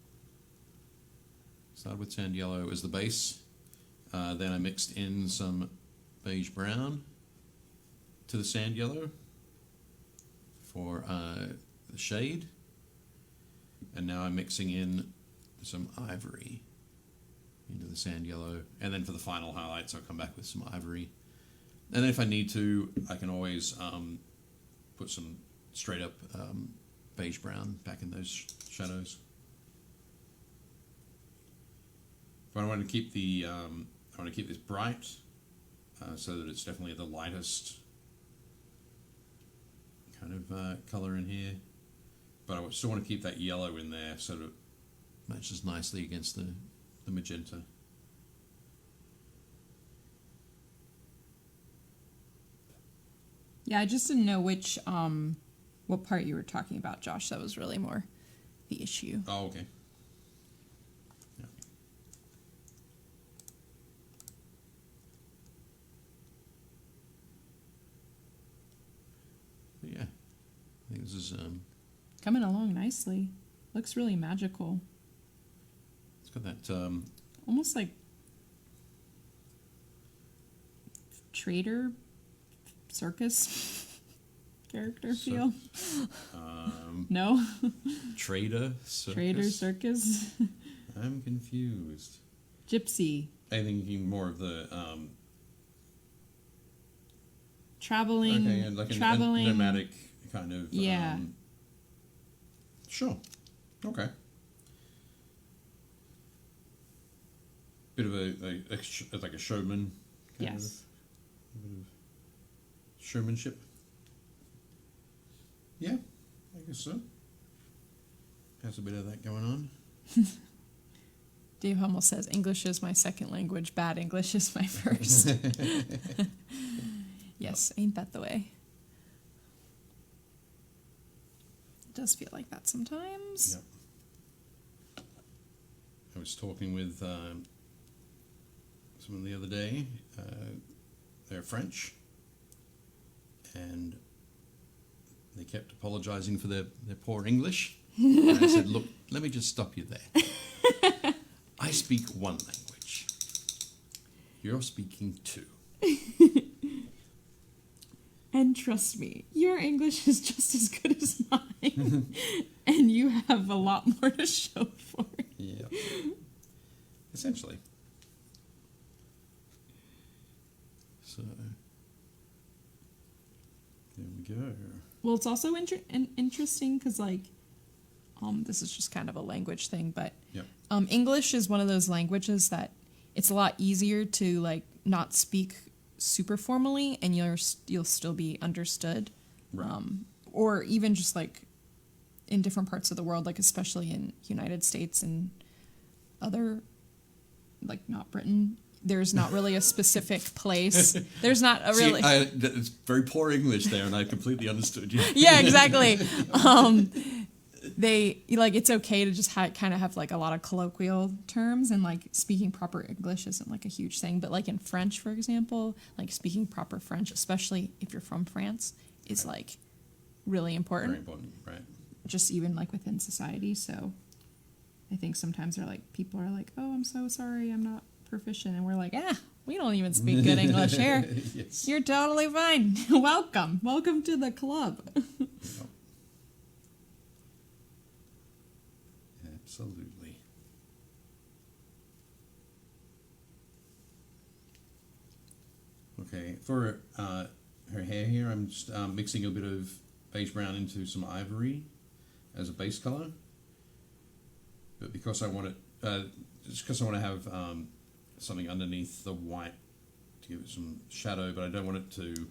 Started with sand yellow as the base. Then I mixed in some beige brown to the sand yellow for the shade. And now I'm mixing in some ivory into the sand yellow. And then for the final highlights, I'll come back with some ivory. And then if I need to, I can always put some straight up beige brown back in those shadows. But I want to keep this bright, so that it's definitely the lightest kind of color in here. But I still want to keep that yellow in there, so that it matches nicely against the magenta. Yeah, I just didn't know which what part you were talking about, Josh. That was really more the issue. Oh, okay. Yeah. But yeah, I think this is Coming along nicely. Looks really magical. it's got that Almost like trader circus character feel. No? Trader circus. Trader circus? I'm confused. Gypsy. I'm thinking more of the Traveling. okay, and like traveling. a nomadic kind of. Yeah. Sure. Okay. Bit of like a showman. Yes. A bit of showmanship. Yeah, I guess so. Has a bit of that going on. Dave Hummel says, English is my second language, bad English is my first. Yes, ain't that the way? It does feel like that sometimes. Yep. I was talking with someone the other day. They're French, and they kept apologising for their poor English. And I said, look, let me just stop you there. I speak one language. You're speaking two. And trust me, your English is just as good as mine. And you have a lot more to show for it. Yeah. Essentially. So, there we go. Well, it's also interesting because, like, this is just kind of a language thing, but Yep. English is one of those languages that it's a lot easier to, like, not speak super formally and you'll still be understood. Right. Or even just, like, in different parts of the world, like, especially in United States and other, like, not Britain, there's not really a specific place. There's not a really... See, it's very poor English there, and I completely understood you. Yeah, exactly. They, like, it's okay to just kind of have, like, a lot of colloquial terms, and, like, speaking proper English isn't, like, a huge thing. But, like, in French, for example, like, speaking proper French, especially if you're from France, is, Right. like, really important. Very important, right. Just even, like, within society. So I think sometimes they're, like, people are like, oh, I'm so sorry, I'm not proficient. And we're like, we don't even speak good English here. Yes. You're totally fine. Welcome. Welcome to the club. Yep. Absolutely. Okay, for her hair here, I'm just mixing a bit of beige brown into some ivory as a base color. But because I want it, just because I want to have something underneath the white to give it some shadow, but I don't want it to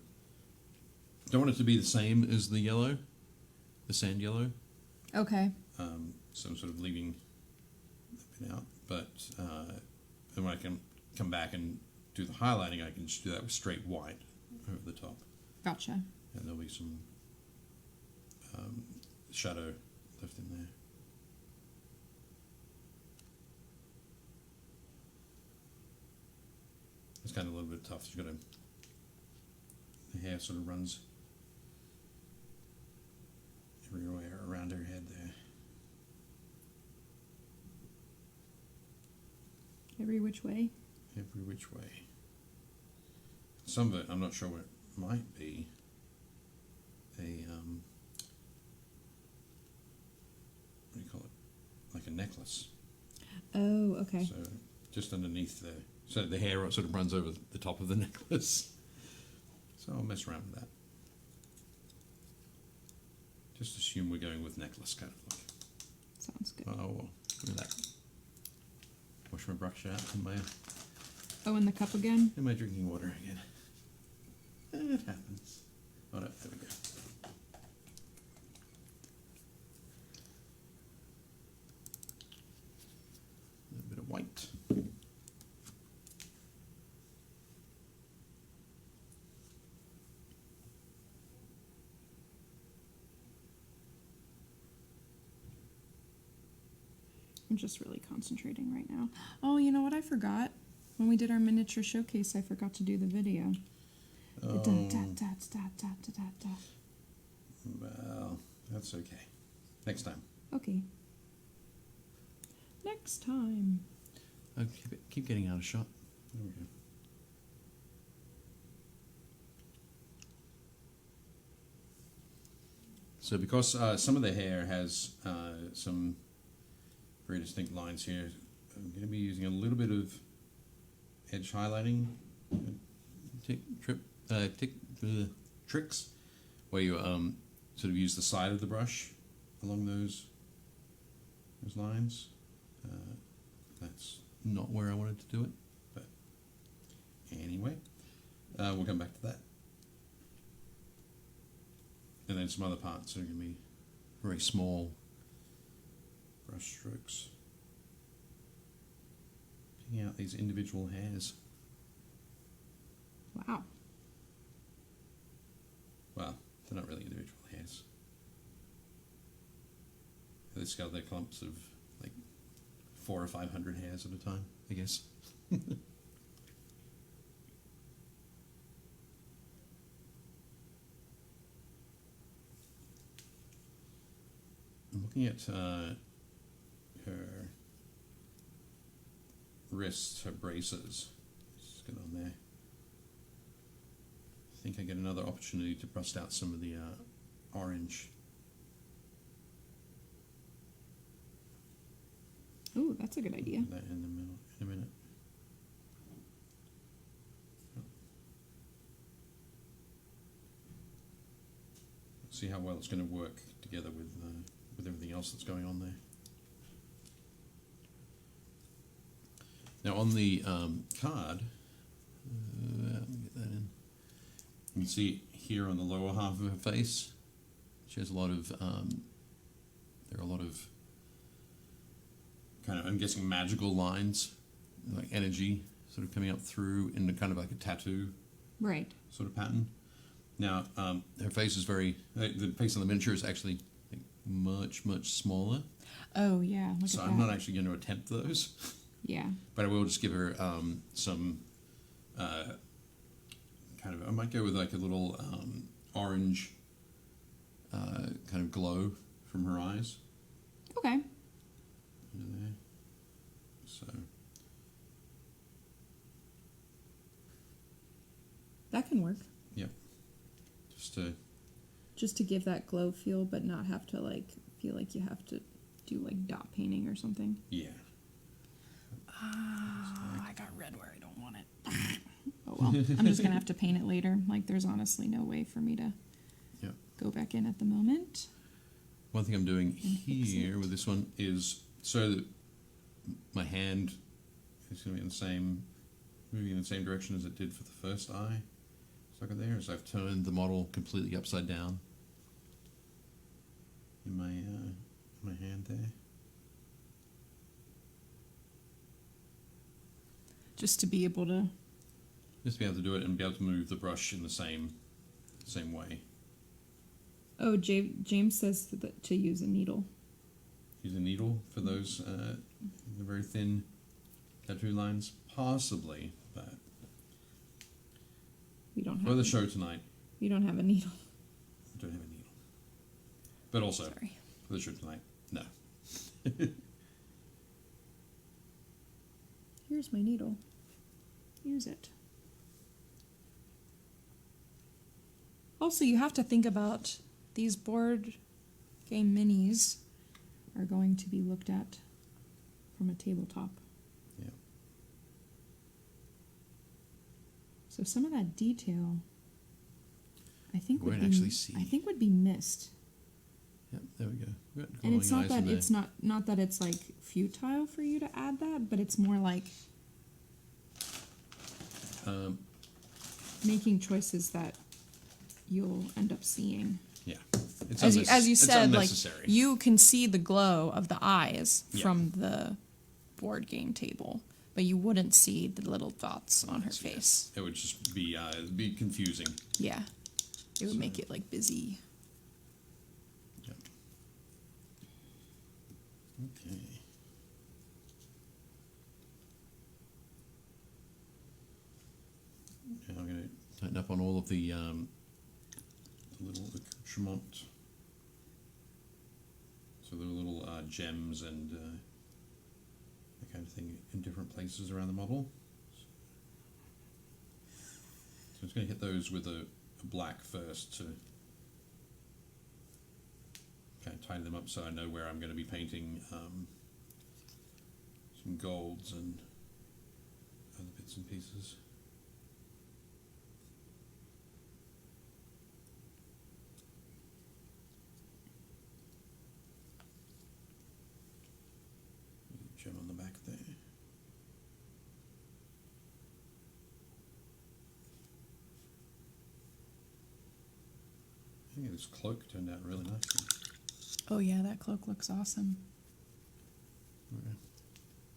be the same as the yellow, the sand yellow. Okay. So I'm sort of leaving that bit out, but then when I can come back and do the highlighting, I can just do that with straight white over the top. Gotcha. And there'll be some shadow left in there. It's kind of a little bit tough. You've got to, the hair sort of runs everywhere around her head there. Every which way. Every which way. Some of it, I'm not sure what it might be. What do you call it? Like a necklace. Oh, okay. So just underneath there. So the hair sort of runs over the top of the necklace. So I'll mess around with that. Just assume we're going with necklace kind of look. Sounds good. Oh, well, look at that. Wash my brush out in my Oh, in the cup again? drinking water again. It happens. Oh no, there we go. A little bit of white. I'm just really concentrating right now. Oh, you know what I forgot? When we did our miniature showcase, I forgot to do the video. The da, da, da, da, da, da, da, da. Well, that's okay. Next time. Okay. Next time. Oh, keep getting out of shot. There we go. So because some of the hair has some very distinct lines here, I'm going to be using a little bit of edge highlighting tricks, where you sort of use the side of the brush along those lines. That's not where I wanted to do it, but anyway, we'll come back to that. And then some other parts are going to be very small brush strokes, picking out these individual hairs. Wow. Well, they're not really individual hairs. They scale their clumps of like 400 or 500 hairs at a time, I guess. I'm looking at her wrists, her braces. Let's get on there. I think I get another opportunity to bust out some of the orange. Ooh, that's a good idea. That in the middle in a minute. See how well it's going to work together with everything else that's going on there. Now on the card, let me get that in. You can see here on the lower half of her face, she has a lot of, there are a lot of kind of, I'm guessing, magical lines, like energy sort of coming up through in kind of like a tattoo Right. sort of pattern. Now, her face is very, the face on the miniature is actually like, much smaller. Oh, yeah. Look So at I'm that. not actually going to attempt those. Yeah. But I will just give her some kind of, I might go with like a little orange kind of glow from her eyes. Okay. Under there. So, That can work. yep. Just to give that glow feel, but not have to like feel like you have to do like dot painting or something. Yeah. I got red where I don't want it. Oh well, I'm just gonna have to paint it later. Like there's honestly no way for me to Yep. go back in at the moment. One thing I'm doing fix here it. with this one is so that my hand is going to be moving in the same direction as it did for the first eye. Stuck it there, as I've turned the model completely upside down in my hand there. Just to be able to. Just to be able to do it and be able to move the brush in the same way. Oh, James says to use a needle. Use a needle for those the very thin tattoo lines, possibly, but We don't for have. the show tonight, We don't have a needle. I don't have a needle. But also, Sorry. for the show tonight, no. Here's my needle. Use it. Also, you have to think about these board game minis are going to be looked at from a tabletop. Yeah. So some of that detail, I think We would won't be actually see. I think would be missed. Yep, there we go. We've got And it's glowing not eyes in that there. it's not that it's like futile for you to add that, but it's more like making choices that you'll end up seeing. Yeah. It's As you it's said, like unnecessary. you can see the glow of the eyes Yeah. from the board game table, but you wouldn't see the little dots on her Yes, yes. face. It would just be confusing. Yeah, it would So- make it like busy. Yep. Okay. Now I'm going to tighten up on all of the little accoutrement. So there are little gems and that kind of thing in different places around the model. So I'm just going to hit those with a black first to kind of tidy them up so I know where I'm going to be painting some golds and other bits and pieces. Gem on the back there. I think this cloak turned out really nicely. Oh yeah, that cloak looks awesome. Okay.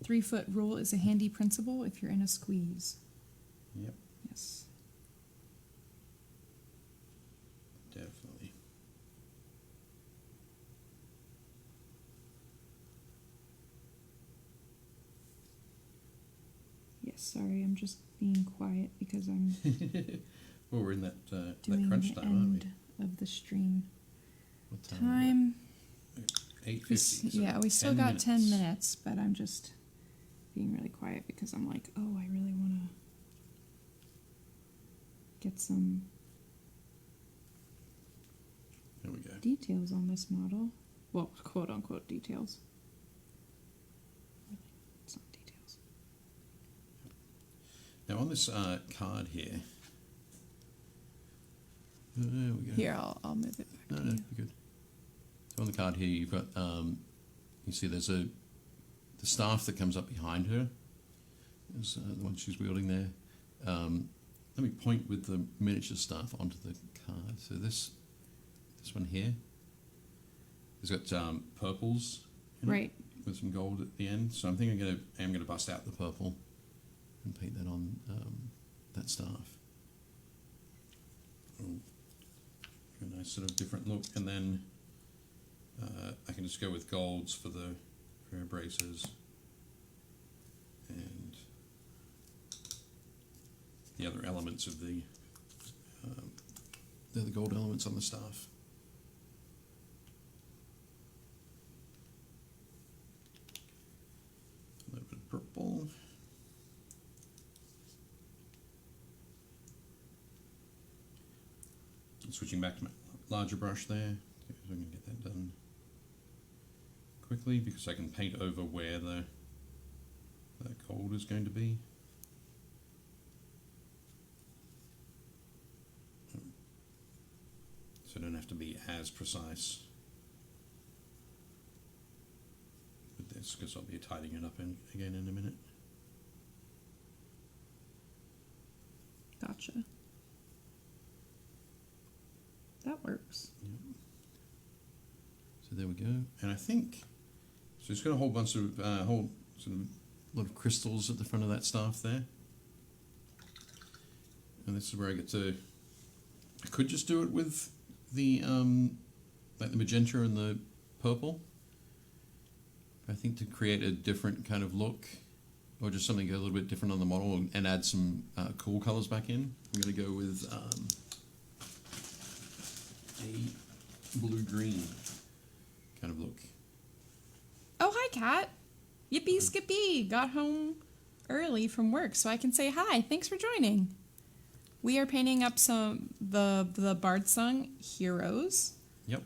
3-foot rule is a handy principle if you're in a squeeze. Yep, Yes. definitely. Yes, sorry, I'm just being quiet because I'm Well, we're in that doing crunch the time, aren't end of the stream. we? What Time. 8:50. So Yeah, we still 10 got minutes. 10 minutes, but I'm just being really quiet because I'm like, oh, I really want to get some There we go. details on this model. Well, quote unquote details. Really, it's not details. Now on this card here. There we go. Here, I'll move it back No, to no, you. you're good. So on the card here, you've got, you see there's the staff that comes up behind her. There's the one she's wielding there. Let me point with the miniature staff onto the card. So this one here has got purples in it Right. with some gold at the end. So I'm thinking I'm gonna bust out the purple and paint that on that staff. A nice sort of different look, and then I can just go with golds for her braces and the other elements of the they're the gold elements on the staff. A little bit of purple. Switching back to my larger brush there, so I can get that done quickly because I can paint over where the gold is going to be. So I don't have to be as precise with this because I'll be tidying it up again in a minute. Gotcha. That works. Yeah. So there we go, and I think so. It's got a whole bunch of whole sort of lot of crystals at the front of that staff there, and this is where I get to. I could just do it with the like the magenta and the purple. But I think to create a different kind of look, or just something a little bit different on the model, and add some cool colors back in, I'm going to go with a blue-green kind of look. Oh, hi, Kat. Yippee skippy. Got home early from work, so I can say hi. Thanks for joining. We are painting up some the Bardsung heroes. Yep.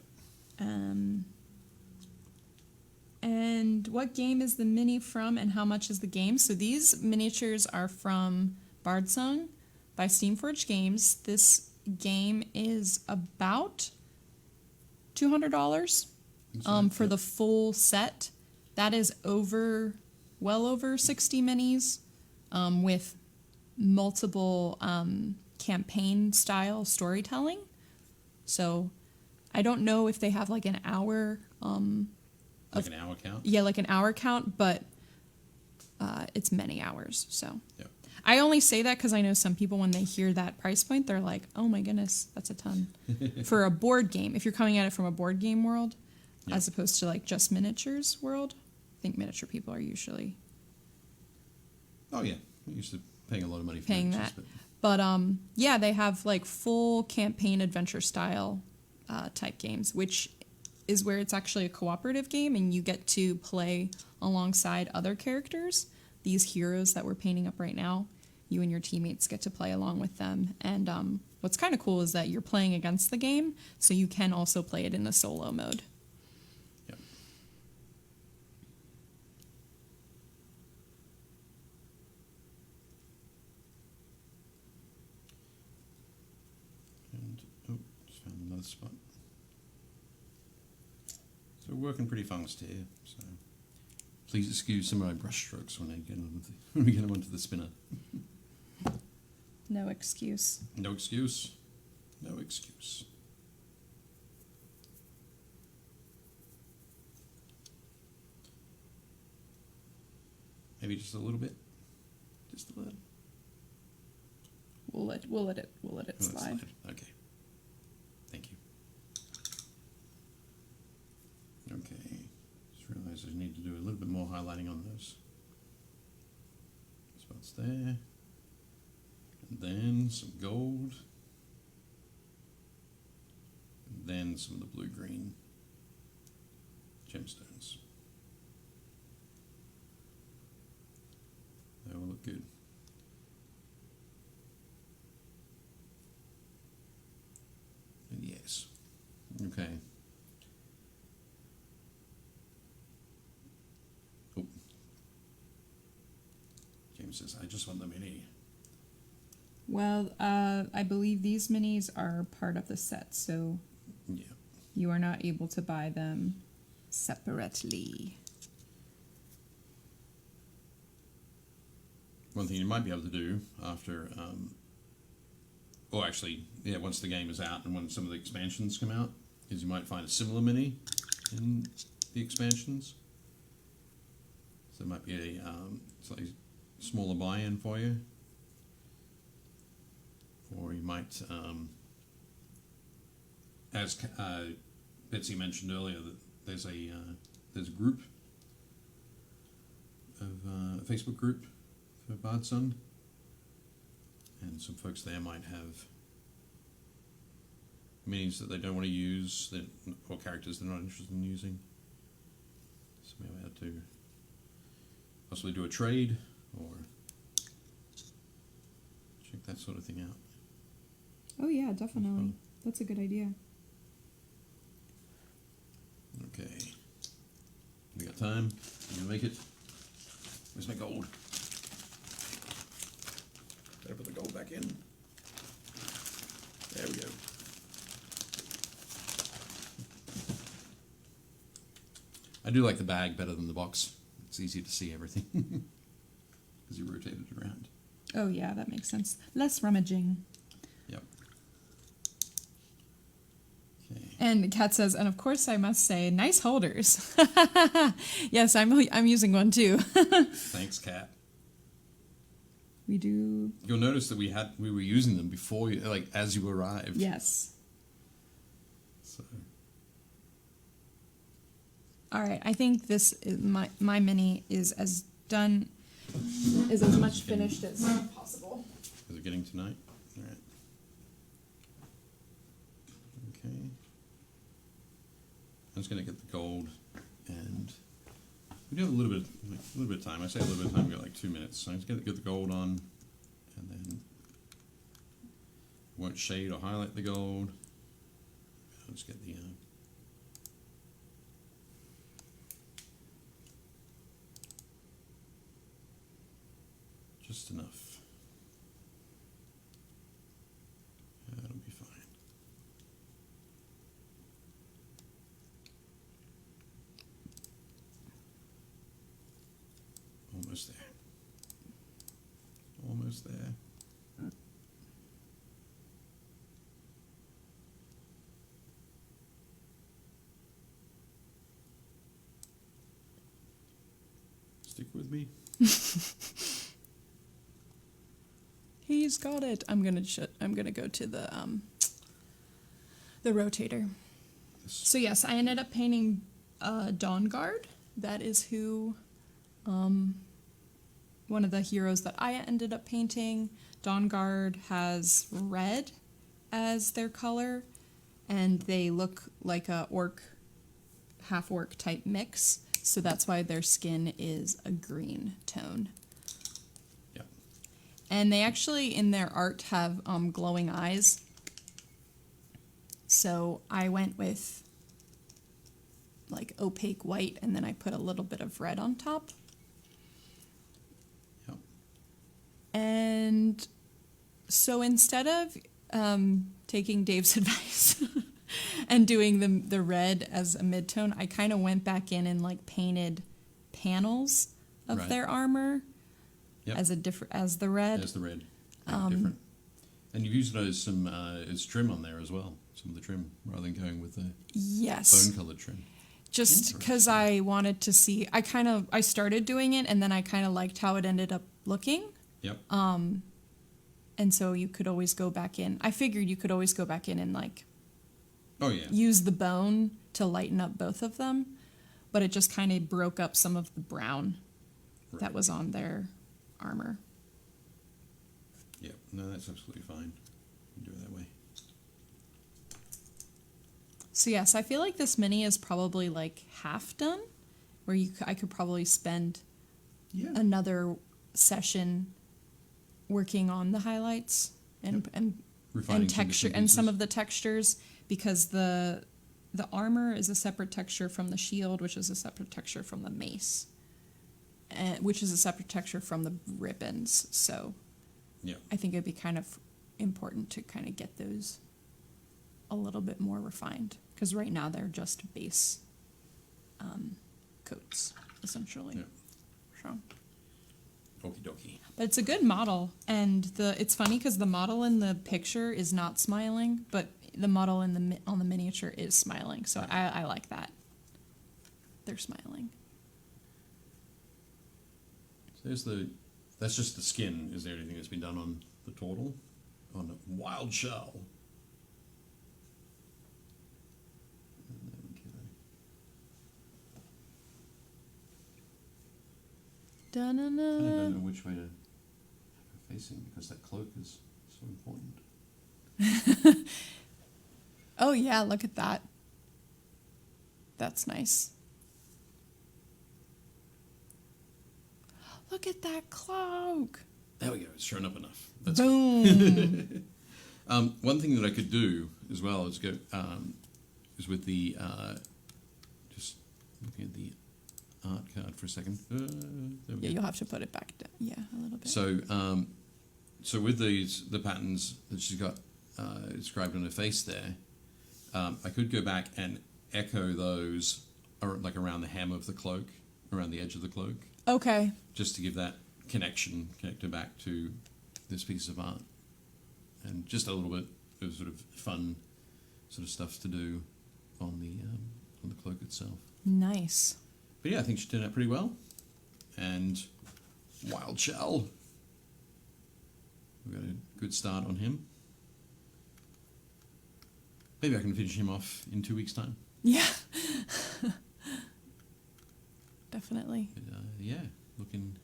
And what game is the mini from, and how much is the game? So these miniatures are from Bardsung by Steamforged Games. This game is about $200 for the full set. That is well over 60 minis with multiple campaign style storytelling. So I don't know if they have like an hour Like an hour count? yeah, like an hour count, but it's many hours. So Yep. I only say that because I know some people, when they hear that price point, they're like, oh my goodness, that's a ton. For a board game, if you're coming at it from a board game world, Yep. as opposed to like just miniatures world, I think miniature people are usually Oh yeah, we're used to paying a lot of money for paying miniatures, that. But yeah, they have like full campaign adventure style type games, which is where it's actually a cooperative game, and you get to play alongside other characters. These heroes that we're painting up right now, you and your teammates get to play along with them. And what's kind of cool is that you're playing against the game, so you can also play it in the solo mode. the spot. So we're working pretty fast here. So please excuse some of my brush strokes when we get them onto the spinner. No excuse. No excuse. No excuse. Maybe just a little bit. Just a little. We'll let it slide. Okay. Thank you. Okay. Just realised I need to do a little bit more highlighting on those spots there. And then some gold. And then some of the blue-green gemstones. That will look good. And yes. Okay. Oh. James says, I just want the mini. Well, I believe these minis are part of the set, so Yeah. you are not able to buy them separately. One thing you might be able to do after, or actually, yeah, once the game is out and when some of the expansions come out, is you might find a similar mini in the expansions. So it might be a slightly smaller buy-in for you. Or you might, as Betsy mentioned earlier, that there's a group of a Facebook group for Bardsung, and some folks there might have minis that they don't want to use, or characters they're not interested in using. So maybe I have to possibly do a trade or check that sort of thing out. Oh yeah, definitely. That's a good idea. Okay. We got time? You gonna make it? Where's my gold? Better put the gold back in. There we go. I do like the bag better than the box. It's easier to see everything because you rotate it around. Oh yeah, that makes sense. Less rummaging. Yep. Okay. And Kat says, and of course I must say, nice holders. Yes, I'm using one too. Thanks, Kat. We do. You'll notice that we were using them before you, like as you arrived. Yes. So. All right. I think this is my mini is as much finished as possible. Is it getting tonight? All right. Okay. I'm just gonna get the gold, and we do have a little bit of time. I say a little bit of time. We got like 2 minutes. So I'm just gonna get the gold on, and then won't shade or highlight the gold. I'll just get the just enough. That'll be fine. Almost there. Almost there. Stick with me. He's got it. I'm gonna go to the rotator. So yes, I ended up painting Dawnguard. That is who one of the heroes that I ended up painting. Dawnguard has red as their color, and they look like a half orc type mix. So that's why their skin is a green tone. And they actually, in their art, have glowing eyes. So I went with like opaque white, and then I put a little bit of red on top. Yep. And so instead of taking Dave's advice and doing the red as a midtone, I kind of went back in and like painted panels of their armor as the red. As the red. Yeah, different. And you've used it as some as trim on there as well. Some of the trim rather than going with the bone coloured trim. Just because I wanted to see, I started doing it and then I kind of liked how it ended up looking. Yep. And so you could always go back in. I figured you could always go back in and like use the bone to lighten up both of them. But it just kind of broke up some of the brown that was on their armor. Yep. No, that's absolutely fine. You can do it that way. So yes, I feel like this mini is probably like half done, where I could probably spend another session working on the highlights and texture and some of the textures, because the armor is a separate texture from the shield, which is a separate texture from the mace, which is a separate texture from the ribbons. So I think it'd be kind of important to kind of get those a little bit more refined, because right now they're just base coats, essentially. Yeah. So. Okie dokie. But it's a good model, and it's funny because the model in the picture is not smiling, but the model on the miniature is smiling. So I like that. They're smiling. So that's just the skin. Is there anything that's been done on the turtle? On the wild shell. I don't know which way to have her facing, because that cloak is so important. Oh yeah, look at that. That's nice. Look at that cloak. There we go. It's shown up enough. That's Boom. One thing that I could do as well is go is with the just looking at the art card for a second. There we go. You'll have to put it back down. Yeah, a little bit. So with the patterns that she's got described on her face there, I could go back and echo those like around the hem of the cloak, around the edge of the cloak. Okay. Just to give that connector back to this piece of art, and just a little bit of sort of fun sort of stuff to do on the cloak itself. Nice. But yeah, I think she turned out pretty well. And Wild Shell. We've got a good start on him. Maybe I can finish him off in 2 weeks' time. Yeah. Definitely. But, yeah, looking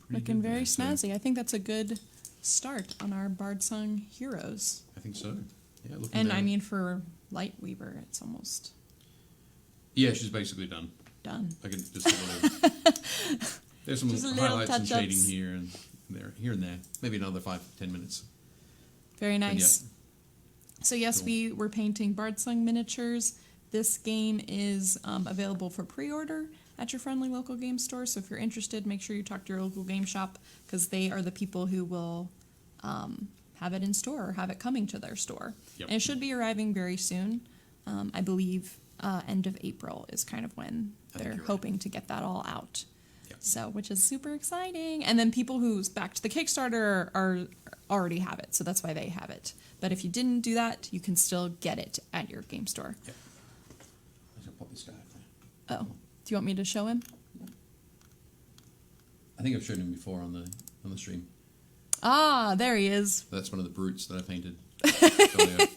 pretty looking good very there, so snazzy. I think that's a good start on our Bardsung heroes. I think so. Yeah, looking And there. I mean, for Lightweaver, it's almost Yeah, she's basically done. done. I can just a little, there's some Just a little highlights and touch-ups. shading here and there. Maybe another 5-10 minutes. Very But nice. So yes, Cool. we're painting Bardsung miniatures. This game is available for pre-order at your friendly local game store. So if you're interested, make sure you talk to your local game shop, because they are the people who will have it in store or have it coming to their store. Yep. And it should be arriving very soon. I believe end of April is kind of when I think they're you're right. hoping to get that all out. Yep. So, which is super exciting. And then people who's backed the Kickstarter are already have it, so that's why they have it. But if you didn't do that, you can still get it at your game store. Yep. I'm going to pop this guy up there. Oh, do you want me to show him? I think I've shown him before on the stream. Ah, there he is. That's one of the brutes that I painted earlier.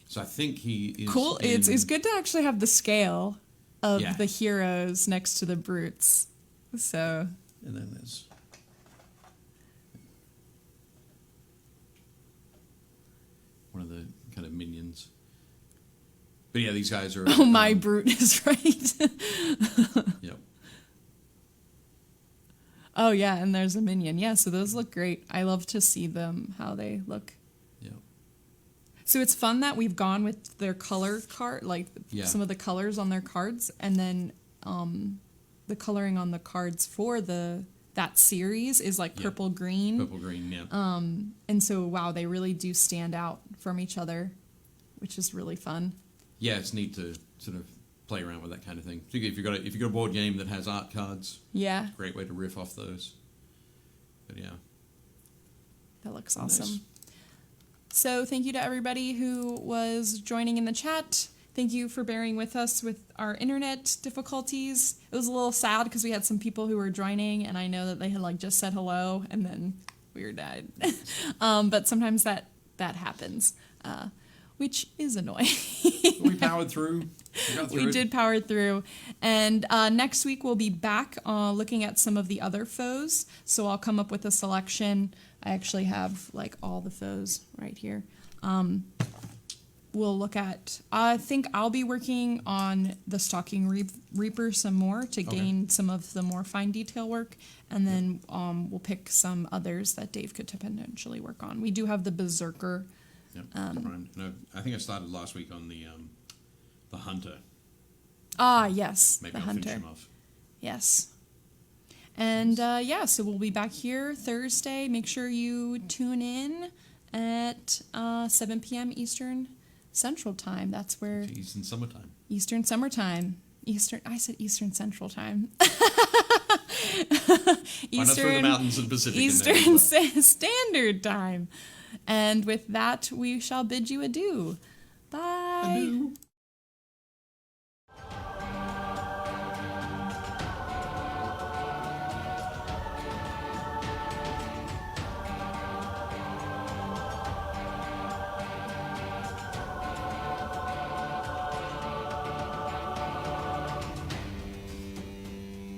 So I think he is Cool. It's good to actually have the scale of Yeah. the heroes next to the brutes. So And then there's one of the kind of minions. But yeah, these guys are. oh, my brute is right. Yep. Oh yeah, and there's a minion. Yeah, so those look great. I love to see them how they look. Yep. So it's fun that we've gone with their color card, like Yeah. some of the colors on their cards, and then the coloring on the cards for that series is like Yeah. purple green. Purple green. Yeah. And so wow, they really do stand out from each other, which is really fun. Yeah, it's neat to sort of play around with that kind of thing. Particularly if you've got a board game that has art cards. Yeah. Great way to riff off those. But yeah. That looks awesome. Nice. So thank you to everybody who was joining in the chat. Thank you for bearing with us with our internet difficulties. It was a little sad because we had some people who were joining, and I know that they had like just said hello, and then we were dead. But sometimes that happens, which is annoying. We powered through. We did power through. And next week we'll be back looking at some of the other foes. So I'll come up with a selection. I actually have like all the foes right here. We'll look at, I think I'll be working on the Stalking Reaper some more to gain some of the more fine detail work. And then we'll pick some others that Dave could potentially work on. We do have the Berserker. Yep. No, I think I started last week on the Hunter. Ah, yes, Maybe the I'll Hunter. finish him off. Yes. And so we'll be back here Thursday. Make sure you tune in at 7 p.m. Eastern Central Time. That's where Eastern Summertime. Eastern Summertime. I said Eastern Central Time. Eastern the mountains of the Pacific. Eastern Standard Time. And with that, we shall bid you adieu. Bye. Adieu.